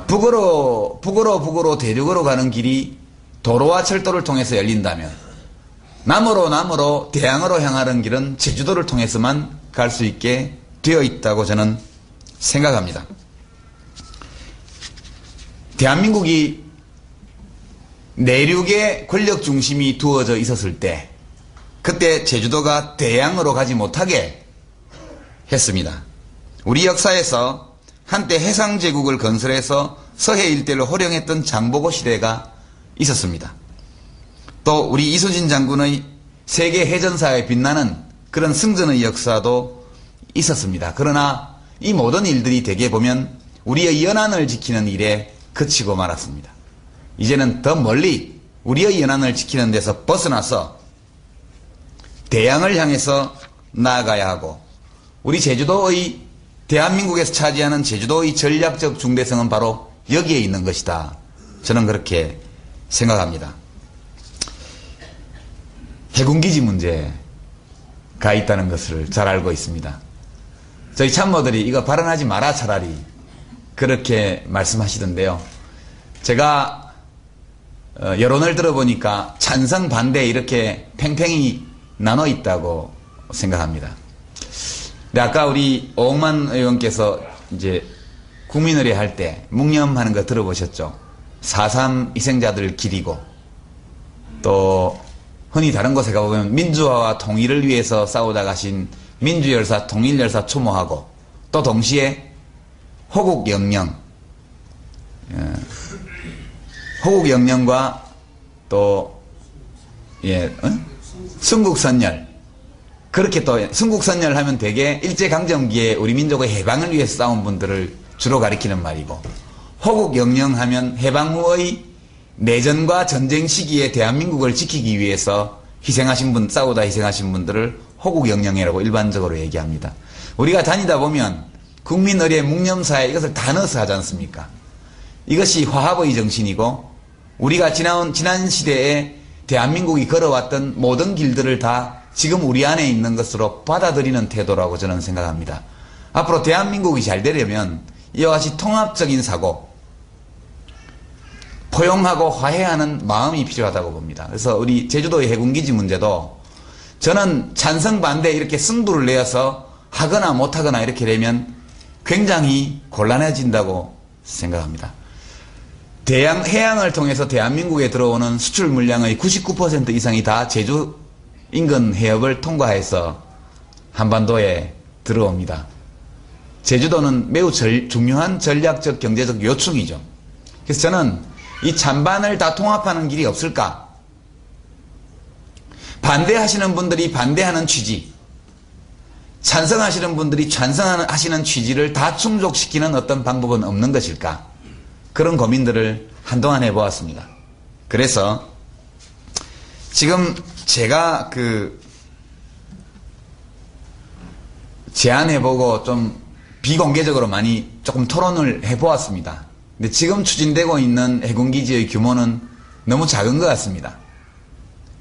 북으로 대륙으로 가는 길이 도로와 철도를 통해서 열린다면 남으로 대양으로 향하는 길은 제주도를 통해서만 갈 수 있게 되어 있다고 저는 생각합니다. 대한민국이 내륙에 권력 중심이 두어져 있었을 때 그때 제주도가 대양으로 가지 못하게 했습니다. 우리 역사에서 한때 해상제국을 건설해서 서해 일대를 호령했던 장보고 시대가 있었습니다. 또 우리 이순신 장군의 세계 해전사에 빛나는 그런 승전의 역사도 있었습니다. 그러나 이 모든 일들이 대개 보면 우리의 연안을 지키는 일에 그치고 말았습니다. 이제는 더 멀리 우리의 연안을 지키는 데서 벗어나서 대양을 향해서 나아가야 하고 우리 제주도의 대한민국에서 차지하는 제주도의 전략적 중대성은 바로 여기에 있는 것이다. 저는 그렇게 생각합니다. 해군기지 문제가 있다는 것을 잘 알고 있습니다. 저희 참모들이 이거 발언하지 마라 차라리 그렇게 말씀하시던데요. 제가 여론을 들어보니까 찬성 반대 이렇게 팽팽히 나눠 있다고 생각합니다. 근데 아까 우리 오홍만 의원께서 이제 국민의례 할 때 묵념하는 거 들어보셨죠? 4.3 희생자들 기리고 또 흔히 다른 곳에 가보면 민주화와 통일을 위해서 싸우다 가신 민주열사, 통일열사 추모하고 또 동시에 호국영령과 또 순국선열 그렇게 또 순국선열 하면 되게 일제강점기에 우리 민족의 해방을 위해서 싸운 분들을 주로 가리키는 말이고 호국영령 하면 해방 후의 내전과 전쟁 시기에 대한민국을 지키기 위해서 싸우다 희생하신 분들을 호국영령이라고 일반적으로 얘기합니다. 우리가 다니다 보면 국민의례 묵념사에 이것을 다 넣어서 하지 않습니까? 이것이 화합의 정신이고 우리가 지난 시대에 대한민국이 걸어왔던 모든 길들을 다 지금 우리 안에 있는 것으로 받아들이는 태도라고 저는 생각합니다. 앞으로 대한민국이 잘 되려면 이와 같이 통합적인 사고, 포용하고 화해하는 마음이 필요하다고 봅니다. 그래서 우리 제주도의 해군기지 문제도 저는 찬성 반대 이렇게 승부를 내어서 하거나 못하거나 이렇게 되면 굉장히 곤란해진다고 생각합니다. 해양을 통해서 대한민국에 들어오는 수출 물량의 99% 이상이 다 제주 인근 해협을 통과해서 한반도에 들어옵니다. 제주도는 매우 중요한 전략적 경제적 요충이죠. 그래서 저는 이 찬반을 다 통합하는 길이 없을까? 반대하시는 분들이 반대하는 취지, 찬성하시는 분들이 찬성하시는 취지를 다 충족시키는 어떤 방법은 없는 것일까? 그런 고민들을 한동안 해보았습니다. 그래서 지금 제가 제안해보고 좀 비공개적으로 많이 조금 토론을 해보았습니다. 근데 지금 추진되고 있는 해군기지의 규모는 너무 작은 것 같습니다.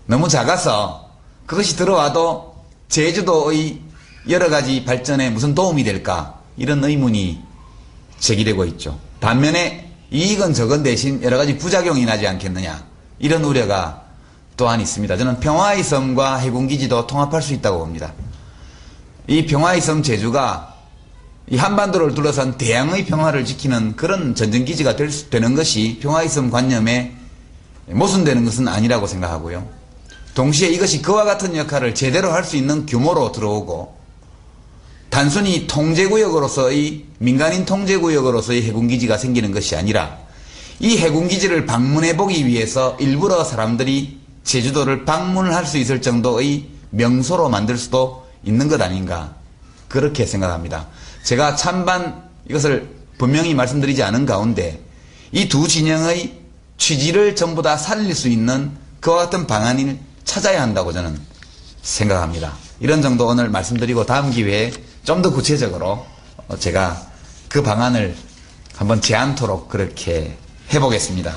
너무 작아서 그것이 들어와도 제주도의 여러 가지 발전에 무슨 도움이 될까? 이런 의문이 제기되고 있죠. 반면에 이익은 적은 대신 여러 가지 부작용이 나지 않겠느냐? 이런 우려가 또한 있습니다. 저는 평화의 섬과 해군기지도 통합할 수 있다고 봅니다. 이 평화의 섬 제주가 이 한반도를 둘러싼 대양의 평화를 지키는 그런 전쟁기지가 되는 것이 평화의 섬 관념에 모순되는 것은 아니라고 생각하고요. 동시에 이것이 그와 같은 역할을 제대로 할 수 있는 규모로 들어오고 단순히 통제구역으로서의 민간인 통제구역으로서의 해군기지가 생기는 것이 아니라 이 해군기지를 방문해보기 위해서 일부러 사람들이 제주도를 방문을 할 수 있을 정도의 명소로 만들 수도 있는 것 아닌가 그렇게 생각합니다. 제가 찬반 이것을 분명히 말씀드리지 않은 가운데 이 두 진영의 취지를 전부 다 살릴 수 있는 그와 같은 방안을 찾아야 한다고 저는 생각합니다. 이런 정도 오늘 말씀드리고 다음 기회에 좀 더 구체적으로 제가 그 방안을 한번 제안토록 그렇게 해보겠습니다.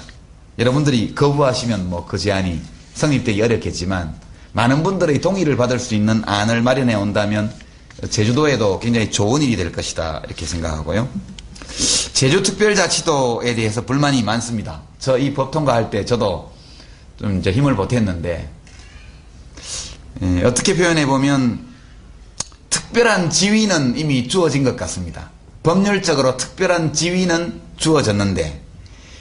여러분들이 거부하시면 뭐 그 제안이 성립되기 어렵겠지만 많은 분들의 동의를 받을 수 있는 안을 마련해 온다면 제주도에도 굉장히 좋은 일이 될 것이다 이렇게 생각하고요. 제주특별자치도에 대해서 불만이 많습니다. 저 이 법 통과할 때 저도 좀 이제 힘을 보탰는데 어떻게 표현해 보면 특별한 지위는 이미 주어진 것 같습니다. 법률적으로 특별한 지위는 주어졌는데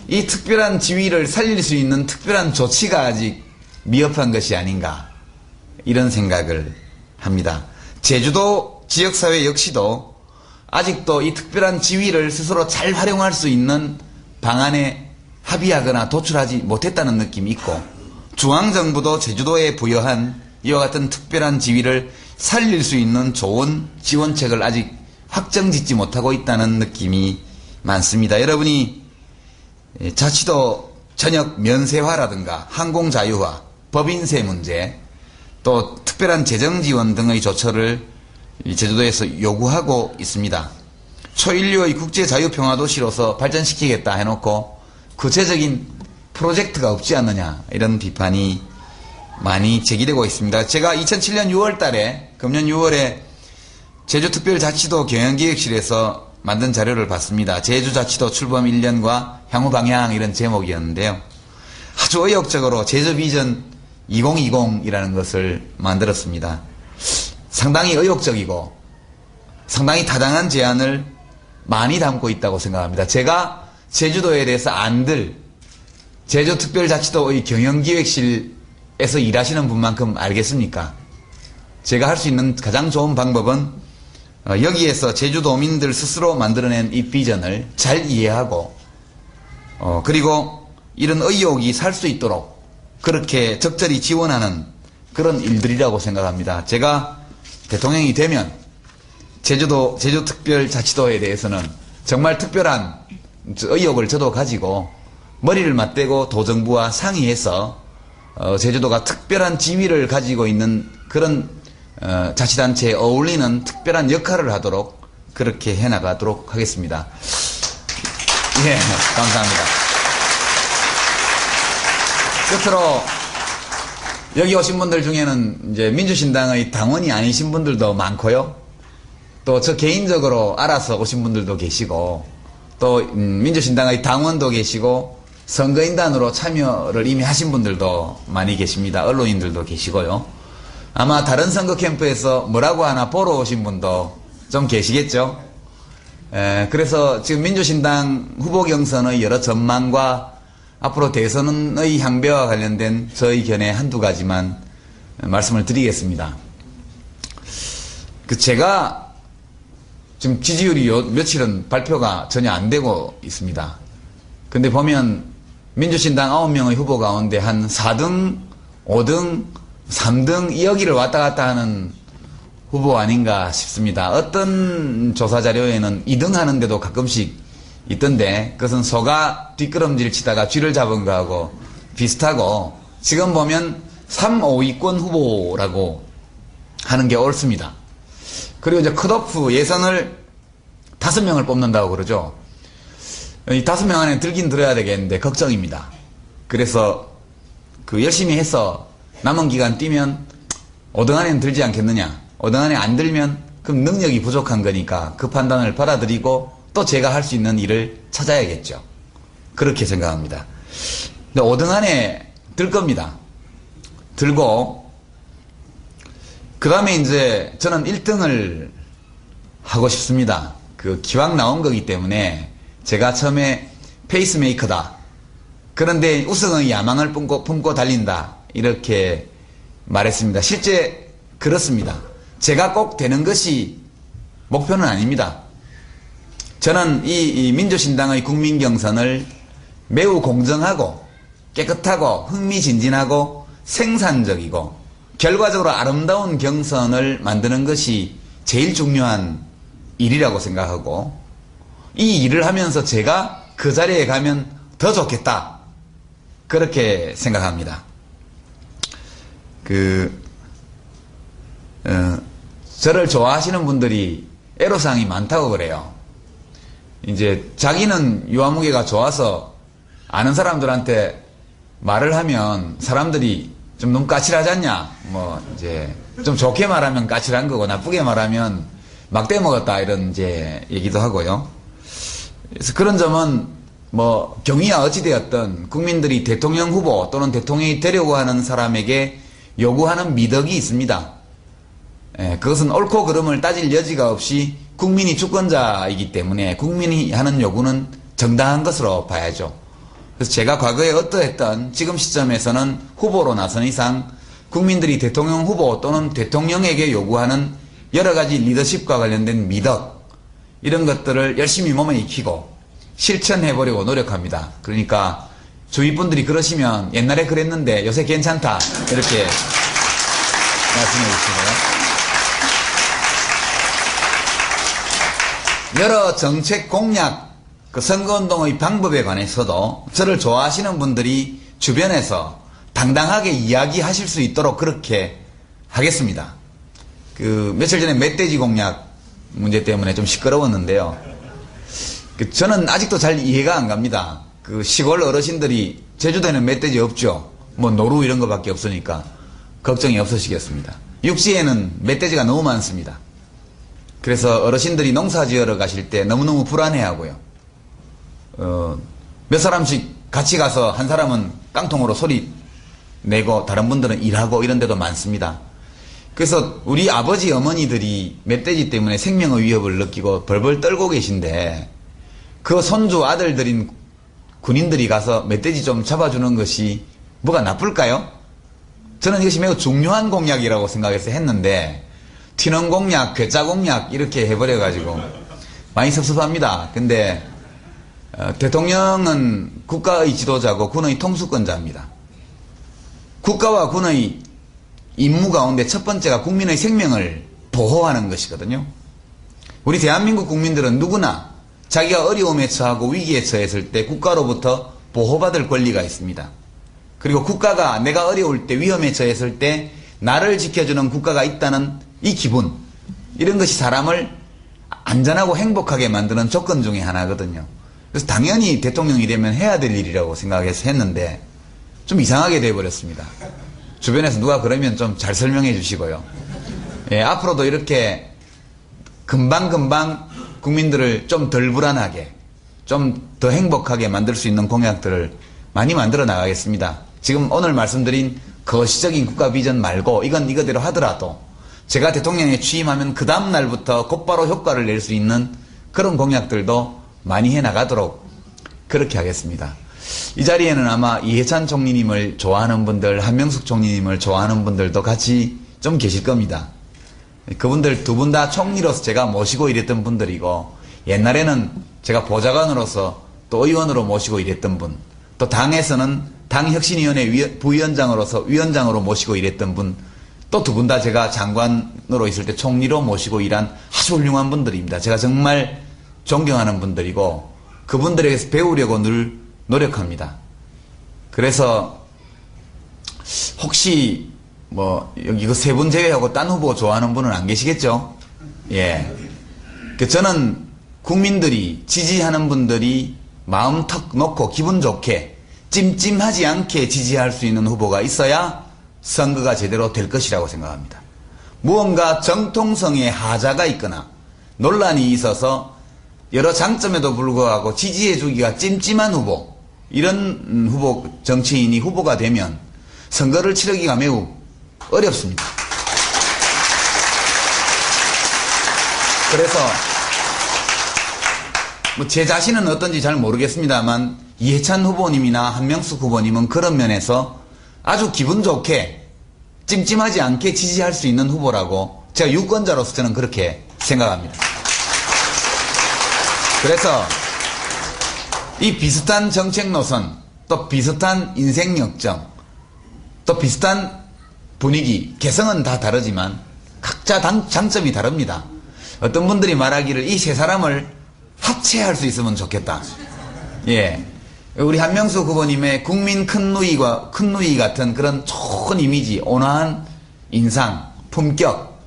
이 특별한 지위를 살릴 수 있는 특별한 조치가 아직 미흡한 것이 아닌가 이런 생각을 합니다. 제주도 지역사회 역시도 아직도 이 특별한 지위를 스스로 잘 활용할 수 있는 방안에 합의하거나 도출하지 못했다는 느낌이 있고 중앙정부도 제주도에 부여한 이와 같은 특별한 지위를 살릴 수 있는 좋은 지원책을 아직 확정짓지 못하고 있다는 느낌이 많습니다. 여러분이 자치도 전역 면세화라든가 항공자유화, 법인세 문제, 또 특별한 재정지원 등의 조처를 제주도에서 요구하고 있습니다. 초인류의 국제자유평화도시로서 발전시키겠다 해놓고 구체적인 프로젝트가 없지 않느냐 이런 비판이 많이 제기되고 있습니다. 제가 2007년 6월 달에 금년 6월에 제주특별자치도 경영기획실에서 만든 자료를 봤습니다. 제주자치도 출범 1년과 향후 방향 이런 제목이었는데요. 아주 의욕적으로 제주비전 2020이라는 것을 만들었습니다. 상당히 의욕적이고 상당히 타당한 제안을 많이 담고 있다고 생각합니다. 제가 제주도에 대해서 안들 제주특별자치도의 경영기획실에서 일하시는 분만큼 알겠습니까? 제가 할 수 있는 가장 좋은 방법은 여기에서 제주도민들 스스로 만들어낸 이 비전을 잘 이해하고 그리고 이런 의욕이 살 수 있도록 그렇게 적절히 지원하는 그런 일들이라고 생각합니다. 제가 대통령이 되면 제주특별자치도에 대해서는 정말 특별한 의욕을 저도 가지고 머리를 맞대고 도정부와 상의해서 제주도가 특별한 지위를 가지고 있는 그런 자치단체에 어울리는 특별한 역할을 하도록 그렇게 해나가도록 하겠습니다. 예, 감사합니다. 끝으로 여기 오신 분들 중에는 이제 민주신당의 당원이 아니신 분들도 많고요. 또 저 개인적으로 알아서 오신 분들도 계시고 또 민주신당의 당원도 계시고 선거인단으로 참여를 이미 하신 분들도 많이 계십니다. 언론인들도 계시고요. 아마 다른 선거 캠프에서 뭐라고 하나 보러 오신 분도 좀 계시겠죠. 그래서 지금 민주신당 후보 경선의 여러 전망과 앞으로 대선의 향배와 관련된 저의 견해 한두 가지만 말씀을 드리겠습니다. 제가 지금 지지율이 요 며칠은 발표가 전혀 안 되고 있습니다. 근데 보면 민주신당 9명의 후보 가운데 한 4등, 5등, 3등 여기를 왔다 갔다 하는 후보 아닌가 싶습니다. 어떤 조사 자료에는 2등 하는데도 가끔씩 있던데 그것은 소가 뒷걸음질 치다가 쥐를 잡은 거하고 비슷하고 지금 보면 3, 5위권 후보라고 하는 게 옳습니다. 그리고 이제 컷오프 예선을 5명을 뽑는다고 그러죠. 이 5명 안에 들긴 들어야 되겠는데 걱정입니다. 그래서 열심히 해서 남은 기간 뛰면 5등 안에는 들지 않겠느냐. 5등 안에 안 들면 그럼 능력이 부족한 거니까 그 판단을 받아들이고 또 제가 할 수 있는 일을 찾아야겠죠. 그렇게 생각합니다. 근데 5등 안에 들 겁니다. 들고 그 다음에 이제 저는 1등을 하고 싶습니다. 기왕 나온 거기 때문에 제가 처음에 페이스메이커다. 그런데 우승의 야망을 품고 달린다. 이렇게 말했습니다. 실제 그렇습니다. 제가 꼭 되는 것이 목표는 아닙니다. 저는 이 민주신당의 국민경선을 매우 공정하고 깨끗하고 흥미진진하고 생산적이고 결과적으로 아름다운 경선을 만드는 것이 제일 중요한 일이라고 생각하고 이 일을 하면서 제가 그 자리에 가면 더 좋겠다. 그렇게 생각합니다. 저를 좋아하시는 분들이 애로사항이 많다고 그래요. 이제 자기는 유아무개가 좋아서 아는 사람들한테 말을 하면 사람들이 좀 너무 까칠하지 않냐? 이제 좀 좋게 말하면 까칠한 거고 나쁘게 말하면 막대 먹었다 이런 이제 얘기도 하고요. 그래서 그런 점은 경위야 어찌되었든 국민들이 대통령 후보 또는 대통령이 되려고 하는 사람에게 요구하는 미덕이 있습니다. 그것은 옳고 그름을 따질 여지가 없이 국민이 주권자이기 때문에 국민이 하는 요구는 정당한 것으로 봐야죠. 그래서 제가 과거에 어떠했던 지금 시점에서는 후보로 나선 이상 국민들이 대통령 후보 또는 대통령에게 요구하는 여러 가지 리더십과 관련된 미덕 이런 것들을 열심히 몸에 익히고 실천해보려고 노력합니다. 그러니까 주위 분들이 그러시면 옛날에 그랬는데 요새 괜찮다 이렇게 말씀해 주시고요. 여러 정책 공약, 선거운동의 방법에 관해서도 저를 좋아하시는 분들이 주변에서 당당하게 이야기하실 수 있도록 그렇게 하겠습니다. 며칠 전에 멧돼지 공약 문제 때문에 좀 시끄러웠는데요. 저는 아직도 잘 이해가 안 갑니다. 시골 어르신들이 제주도에는 멧돼지 없죠. 노루 이런 거밖에 없으니까 걱정이 없으시겠습니다. 육지에는 멧돼지가 너무 많습니다. 그래서 어르신들이 농사 지으러 가실 때 너무너무 불안해하고요. 몇 사람씩 같이 가서 한 사람은 깡통으로 소리 내고 다른 분들은 일하고 이런 데도 많습니다. 그래서 우리 아버지 어머니들이 멧돼지 때문에 생명의 위협을 느끼고 벌벌 떨고 계신데 그 손주 아들들인 군인들이 가서 멧돼지 좀 잡아주는 것이 뭐가 나쁠까요? 저는 이것이 매우 중요한 공약이라고 생각해서 했는데 튀는 공약, 괴짜 공약 이렇게 해버려가지고 많이 섭섭합니다. 근데 대통령은 국가의 지도자고 군의 통수권자입니다. 국가와 군의 임무 가운데 첫 번째가 국민의 생명을 보호하는 것이거든요. 우리 대한민국 국민들은 누구나 자기가 어려움에 처하고 위기에 처했을 때 국가로부터 보호받을 권리가 있습니다. 그리고 국가가 내가 어려울 때 위험에 처했을 때 나를 지켜주는 국가가 있다는 이 기분, 이런 것이 사람을 안전하고 행복하게 만드는 조건 중에 하나거든요. 그래서 당연히 대통령이 되면 해야 될 일이라고 생각해서 했는데 좀 이상하게 돼버렸습니다. 주변에서 누가 그러면 좀 잘 설명해 주시고요. 앞으로도 이렇게 금방금방 국민들을 좀 덜 불안하게 좀 더 행복하게 만들 수 있는 공약들을 많이 만들어 나가겠습니다. 지금 오늘 말씀드린 거시적인 국가 비전 말고 이건 이거대로 하더라도 제가 대통령에 취임하면 그 다음 날부터 곧바로 효과를 낼 수 있는 그런 공약들도 많이 해나가도록 그렇게 하겠습니다. 이 자리에는 아마 이해찬 총리님을 좋아하는 분들, 한명숙 총리님을 좋아하는 분들도 같이 좀 계실 겁니다. 그분들 두 분 다 총리로서 제가 모시고 일했던 분들이고, 옛날에는 제가 보좌관으로서 또 의원으로 모시고 일했던 분, 또 당에서는 당혁신위원회 부위원장으로서 위원장으로 모시고 일했던 분, 또 두 분 다 제가 장관으로 있을 때 총리로 모시고 일한 아주 훌륭한 분들입니다. 제가 정말 존경하는 분들이고 그분들에게서 배우려고 늘 노력합니다. 그래서 혹시 뭐 여기 그 세 분 제외하고 딴 후보 좋아하는 분은 안 계시겠죠? 예. 저는 국민들이 지지하는 분들이 마음 턱 놓고 기분 좋게 찜찜하지 않게 지지할 수 있는 후보가 있어야 선거가 제대로 될 것이라고 생각합니다. 무언가 정통성에 하자가 있거나 논란이 있어서 여러 장점에도 불구하고 지지해주기가 찜찜한 후보, 이런 후보, 정치인이 후보가 되면 선거를 치르기가 매우 어렵습니다. 그래서 뭐 제 자신은 어떤지 잘 모르겠습니다만 이해찬 후보님이나 한명숙 후보님은 그런 면에서 아주 기분 좋게 찜찜하지 않게 지지할 수 있는 후보라고 제가 유권자로서 저는 그렇게 생각합니다. 그래서 이 비슷한 정책 노선, 또 비슷한 인생 역정, 또 비슷한 분위기, 개성은 다 다르지만 각자 장점이 다릅니다. 어떤 분들이 말하기를 이 세 사람을 합체할 수 있으면 좋겠다. 예. 우리 한명숙 후보님의 국민 큰누이 같은 그런 좋은 이미지, 온화한 인상, 품격,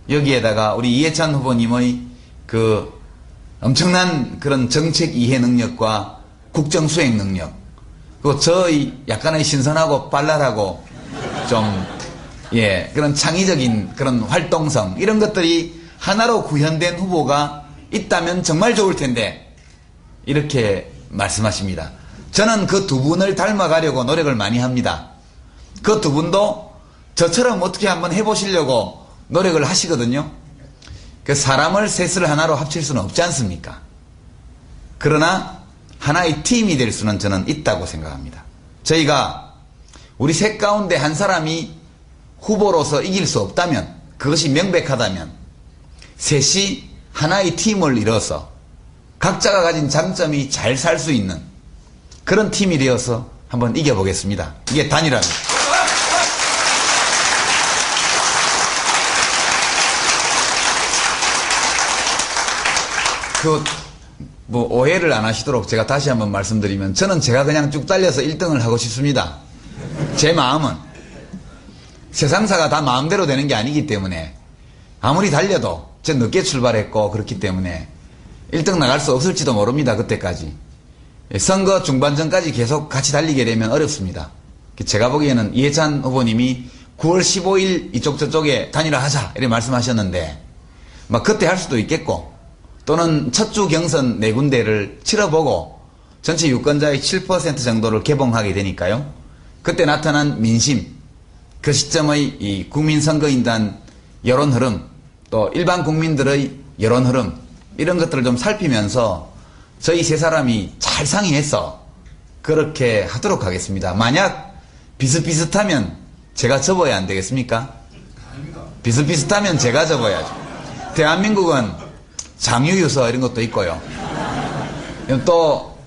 여기에다가 우리 이해찬 후보님의 그 엄청난 그런 정책 이해 능력과 국정 수행 능력, 그리고 저의 약간의 신선하고 발랄하고 좀, 예, 그런 창의적인 그런 활동성, 이런 것들이 하나로 구현된 후보가 있다면 정말 좋을 텐데, 이렇게 말씀하십니다. 저는 그 두 분을 닮아가려고 노력을 많이 합니다. 그 두 분도 저처럼 어떻게 한번 해보시려고 노력을 하시거든요. 그 사람을 셋을 하나로 합칠 수는 없지 않습니까? 그러나 하나의 팀이 될 수는 저는 있다고 생각합니다. 저희가 우리 셋 가운데 한 사람이 후보로서 이길 수 없다면, 그것이 명백하다면 셋이 하나의 팀을 이뤄서 각자가 가진 장점이 잘 살 수 있는 그런 팀이 되어서 한번 이겨보겠습니다. 이게 단일화입니다. 뭐 오해를 안 하시도록 제가 다시 한번 말씀드리면, 저는 제가 그냥 쭉 달려서 1등을 하고 싶습니다. 제 마음은 세상사가 다 마음대로 되는 게 아니기 때문에 아무리 달려도 저 늦게 출발했고 그렇기 때문에 1등 나갈 수 없을지도 모릅니다. 그때까지. 선거 중반전까지 계속 같이 달리게 되면 어렵습니다. 제가 보기에는 이해찬 후보님이 9월 15일 이쪽 저쪽에 단일화하자 이렇게 말씀하셨는데, 막 그때 할 수도 있겠고, 또는 첫 주 경선 4군데를 치러보고 전체 유권자의 7% 정도를 개봉하게 되니까요. 그때 나타난 민심, 그 시점의 이 국민선거인단 여론 흐름, 또 일반 국민들의 여론 흐름, 이런 것들을 좀 살피면서 저희 세 사람이 잘 상의해서 그렇게 하도록 하겠습니다. 만약 비슷비슷하면 제가 접어야 안 되겠습니까? 비슷비슷하면 제가 접어야죠. 대한민국은 장유유서 이런 것도 있고요. 또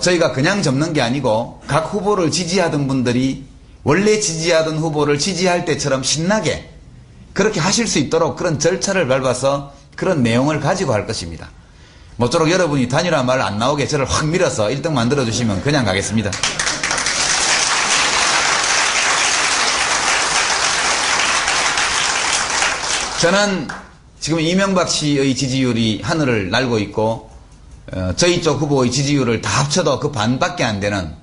저희가 그냥 접는 게 아니고 각 후보를 지지하던 분들이 원래 지지하던 후보를 지지할 때처럼 신나게 그렇게 하실 수 있도록 그런 절차를 밟아서 그런 내용을 가지고 할 것입니다. 모쪼록 여러분이 단일화 말 안 나오게 저를 확 밀어서 1등 만들어주시면 그냥 가겠습니다. 저는 지금 이명박 씨의 지지율이 하늘을 날고 있고 저희 쪽 후보의 지지율을 다 합쳐도 그 반밖에 안 되는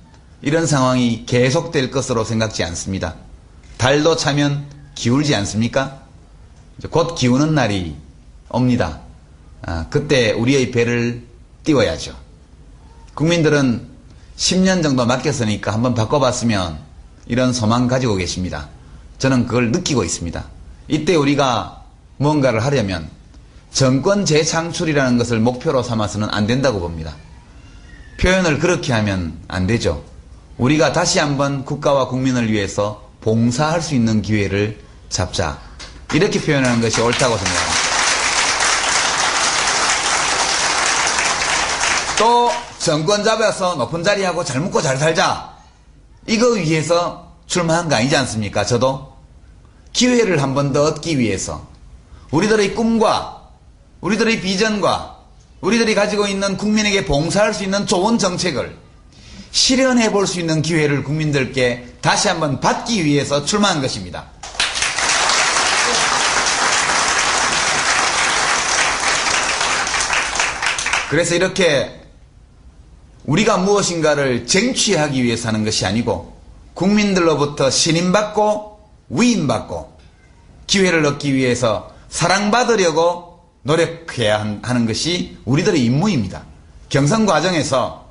이런 상황이 계속될 것으로 생각지 않습니다. 달도 차면 기울지 않습니까? 곧 기우는 날이 옵니다. 그때 우리의 배를 띄워야죠. 국민들은 10년 정도 맡겼으니까 한번 바꿔봤으면 이런 소망 가지고 계십니다. 저는 그걸 느끼고 있습니다. 이때 우리가 뭔가를 하려면 정권 재창출이라는 것을 목표로 삼아서는 안 된다고 봅니다. 표현을 그렇게 하면 안 되죠. 우리가 다시 한번 국가와 국민을 위해서 봉사할 수 있는 기회를 잡자. 이렇게 표현하는 것이 옳다고 생각합니다. 또 정권 잡아서 높은 자리하고 잘 먹고 잘 살자. 이거 위해서 출마한 거 아니지 않습니까? 저도 기회를 한 번 더 얻기 위해서 우리들의 꿈과 우리들의 비전과 우리들이 가지고 있는 국민에게 봉사할 수 있는 좋은 정책을 실현해 볼 수 있는 기회를 국민들께 다시 한번 받기 위해서 출마한 것입니다. 그래서 이렇게 우리가 무엇인가를 쟁취하기 위해서 하는 것이 아니고 국민들로부터 신임받고 위임받고 기회를 얻기 위해서 사랑받으려고 노력해야 하는 것이 우리들의 임무입니다. 경선 과정에서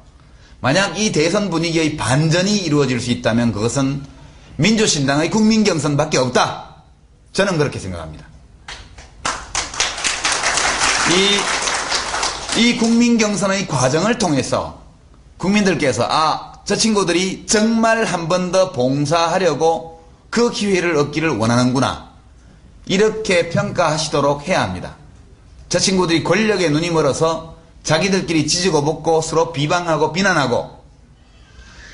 만약 이 대선 분위기의 반전이 이루어질 수 있다면 그것은 민주신당의 국민경선밖에 없다. 저는 그렇게 생각합니다. 이 국민경선의 과정을 통해서 국민들께서 저 친구들이 정말 한 번 더 봉사하려고 그 기회를 얻기를 원하는구나. 이렇게 평가하시도록 해야 합니다. 저 친구들이 권력에 눈이 멀어서 자기들끼리 지지고 볶고 서로 비방하고 비난하고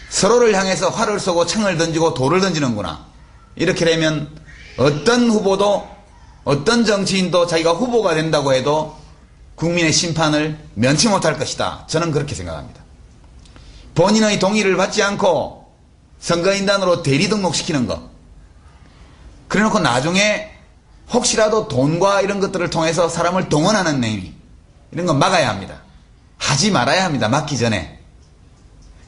서로를 향해서 활을 쏘고 창을 던지고 돌을 던지는구나. 이렇게 되면 어떤 후보도 어떤 정치인도 자기가 후보가 된다고 해도 국민의 심판을 면치 못할 것이다. 저는 그렇게 생각합니다. 본인의 동의를 받지 않고 선거인단으로 대리 등록시키는 것. 그래놓고 나중에 혹시라도 돈과 이런 것들을 통해서 사람을 동원하는 행위, 이런 건 막아야 합니다. 하지 말아야 합니다. 막기 전에.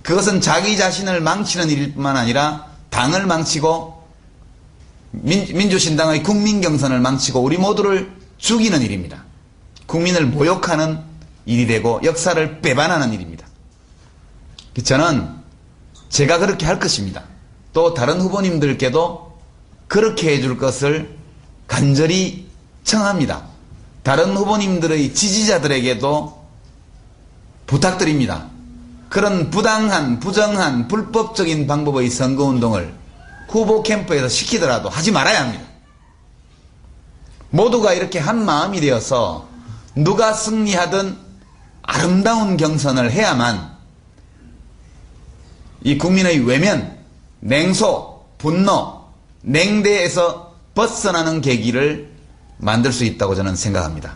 그것은 자기 자신을 망치는 일일 뿐만 아니라 당을 망치고 민주신당의 국민경선을 망치고 우리 모두를 죽이는 일입니다. 국민을 모욕하는 일이 되고 역사를 배반하는 일입니다. 저는 제가 그렇게 할 것입니다. 또 다른 후보님들께도 그렇게 해줄 것을 간절히 청합니다. 다른 후보님들의 지지자들에게도 부탁드립니다. 그런 부당한, 부정한, 불법적인 방법의 선거운동을 후보 캠프에서 시키더라도 하지 말아야 합니다. 모두가 이렇게 한 마음이 되어서 누가 승리하든 아름다운 경선을 해야만 이 국민의 외면, 냉소, 분노, 냉대에서 벗어나는 계기를 만들 수 있다고 저는 생각합니다.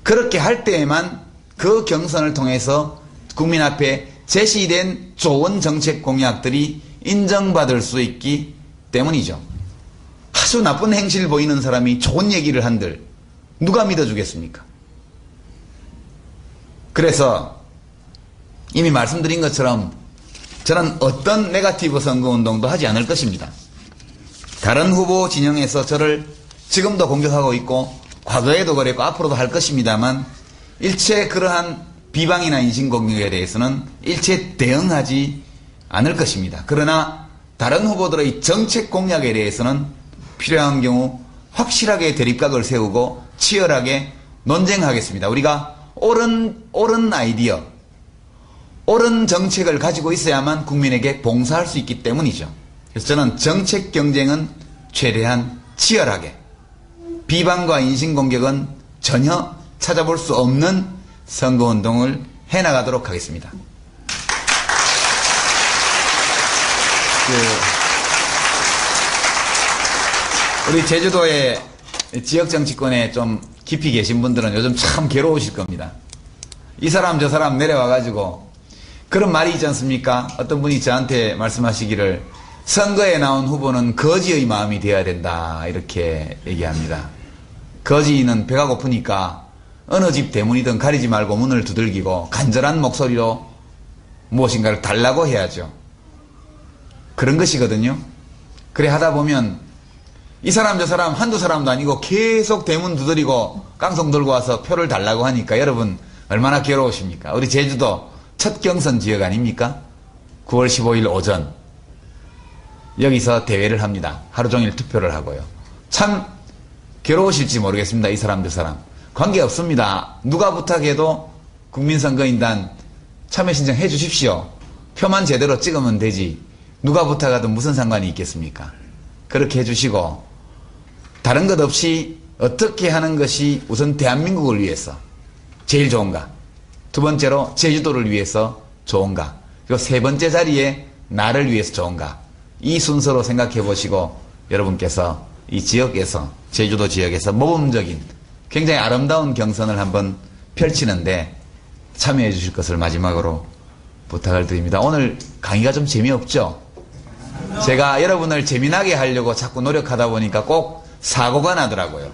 그렇게 할 때에만 그 경선을 통해서 국민 앞에 제시된 좋은 정책 공약들이 인정받을 수 있기 때문이죠. 아주 나쁜 행실 보이는 사람이 좋은 얘기를 한들 누가 믿어주겠습니까? 그래서 이미 말씀드린 것처럼 저는 어떤 네거티브 선거운동도 하지 않을 것입니다. 다른 후보 진영에서 저를 지금도 공격하고 있고 과거에도 그랬고 앞으로도 할 것입니다만 일체 그러한 비방이나 인신공격에 대해서는 일체 대응하지 않을 것입니다. 그러나 다른 후보들의 정책 공약에 대해서는 필요한 경우 확실하게 대립각을 세우고 치열하게 논쟁하겠습니다. 우리가 옳은 아이디어, 옳은 정책을 가지고 있어야만 국민에게 봉사할 수 있기 때문이죠. 그래서 저는 정책 경쟁은 최대한 치열하게, 비방과 인신공격은 전혀 찾아볼 수 없는 선거운동을 해나가도록 하겠습니다. 우리 제주도의 지역 정치권에 좀 깊이 계신 분들은 요즘 참 괴로우실 겁니다. 이 사람 저 사람 내려와가지고 그런 말이 있지 않습니까? 어떤 분이 저한테 말씀하시기를 선거에 나온 후보는 거지의 마음이 되어야 된다 이렇게 얘기합니다. 거지는 배가 고프니까 어느 집 대문이든 가리지 말고 문을 두들기고 간절한 목소리로 무엇인가를 달라고 해야죠. 그런 것이거든요. 그래 하다 보면 이 사람 저 사람 한두 사람도 아니고 계속 대문 두드리고 깡통 들고 와서 표를 달라고 하니까 여러분 얼마나 괴로우십니까? 우리 제주도 첫 경선 지역 아닙니까? 9월 15일 오전 여기서 대회를 합니다. 하루 종일 투표를 하고요. 참 괴로우실지 모르겠습니다. 이 사람들 사람. 관계없습니다. 누가 부탁해도 국민선거인단 참여 신청해 주십시오. 표만 제대로 찍으면 되지. 누가 부탁하든 무슨 상관이 있겠습니까? 그렇게 해주시고 다른 것 없이 어떻게 하는 것이 우선 대한민국을 위해서 제일 좋은가? 두 번째로 제주도를 위해서 좋은가? 그리고 세 번째 자리에 나를 위해서 좋은가? 이 순서로 생각해 보시고 여러분께서 이 지역에서 제주도 지역에서 모범적인 굉장히 아름다운 경선을 한번 펼치는데 참여해 주실 것을 마지막으로 부탁을 드립니다. 오늘 강의가 좀 재미없죠? 제가 여러분을 재미나게 하려고 자꾸 노력하다 보니까 꼭 사고가 나더라고요.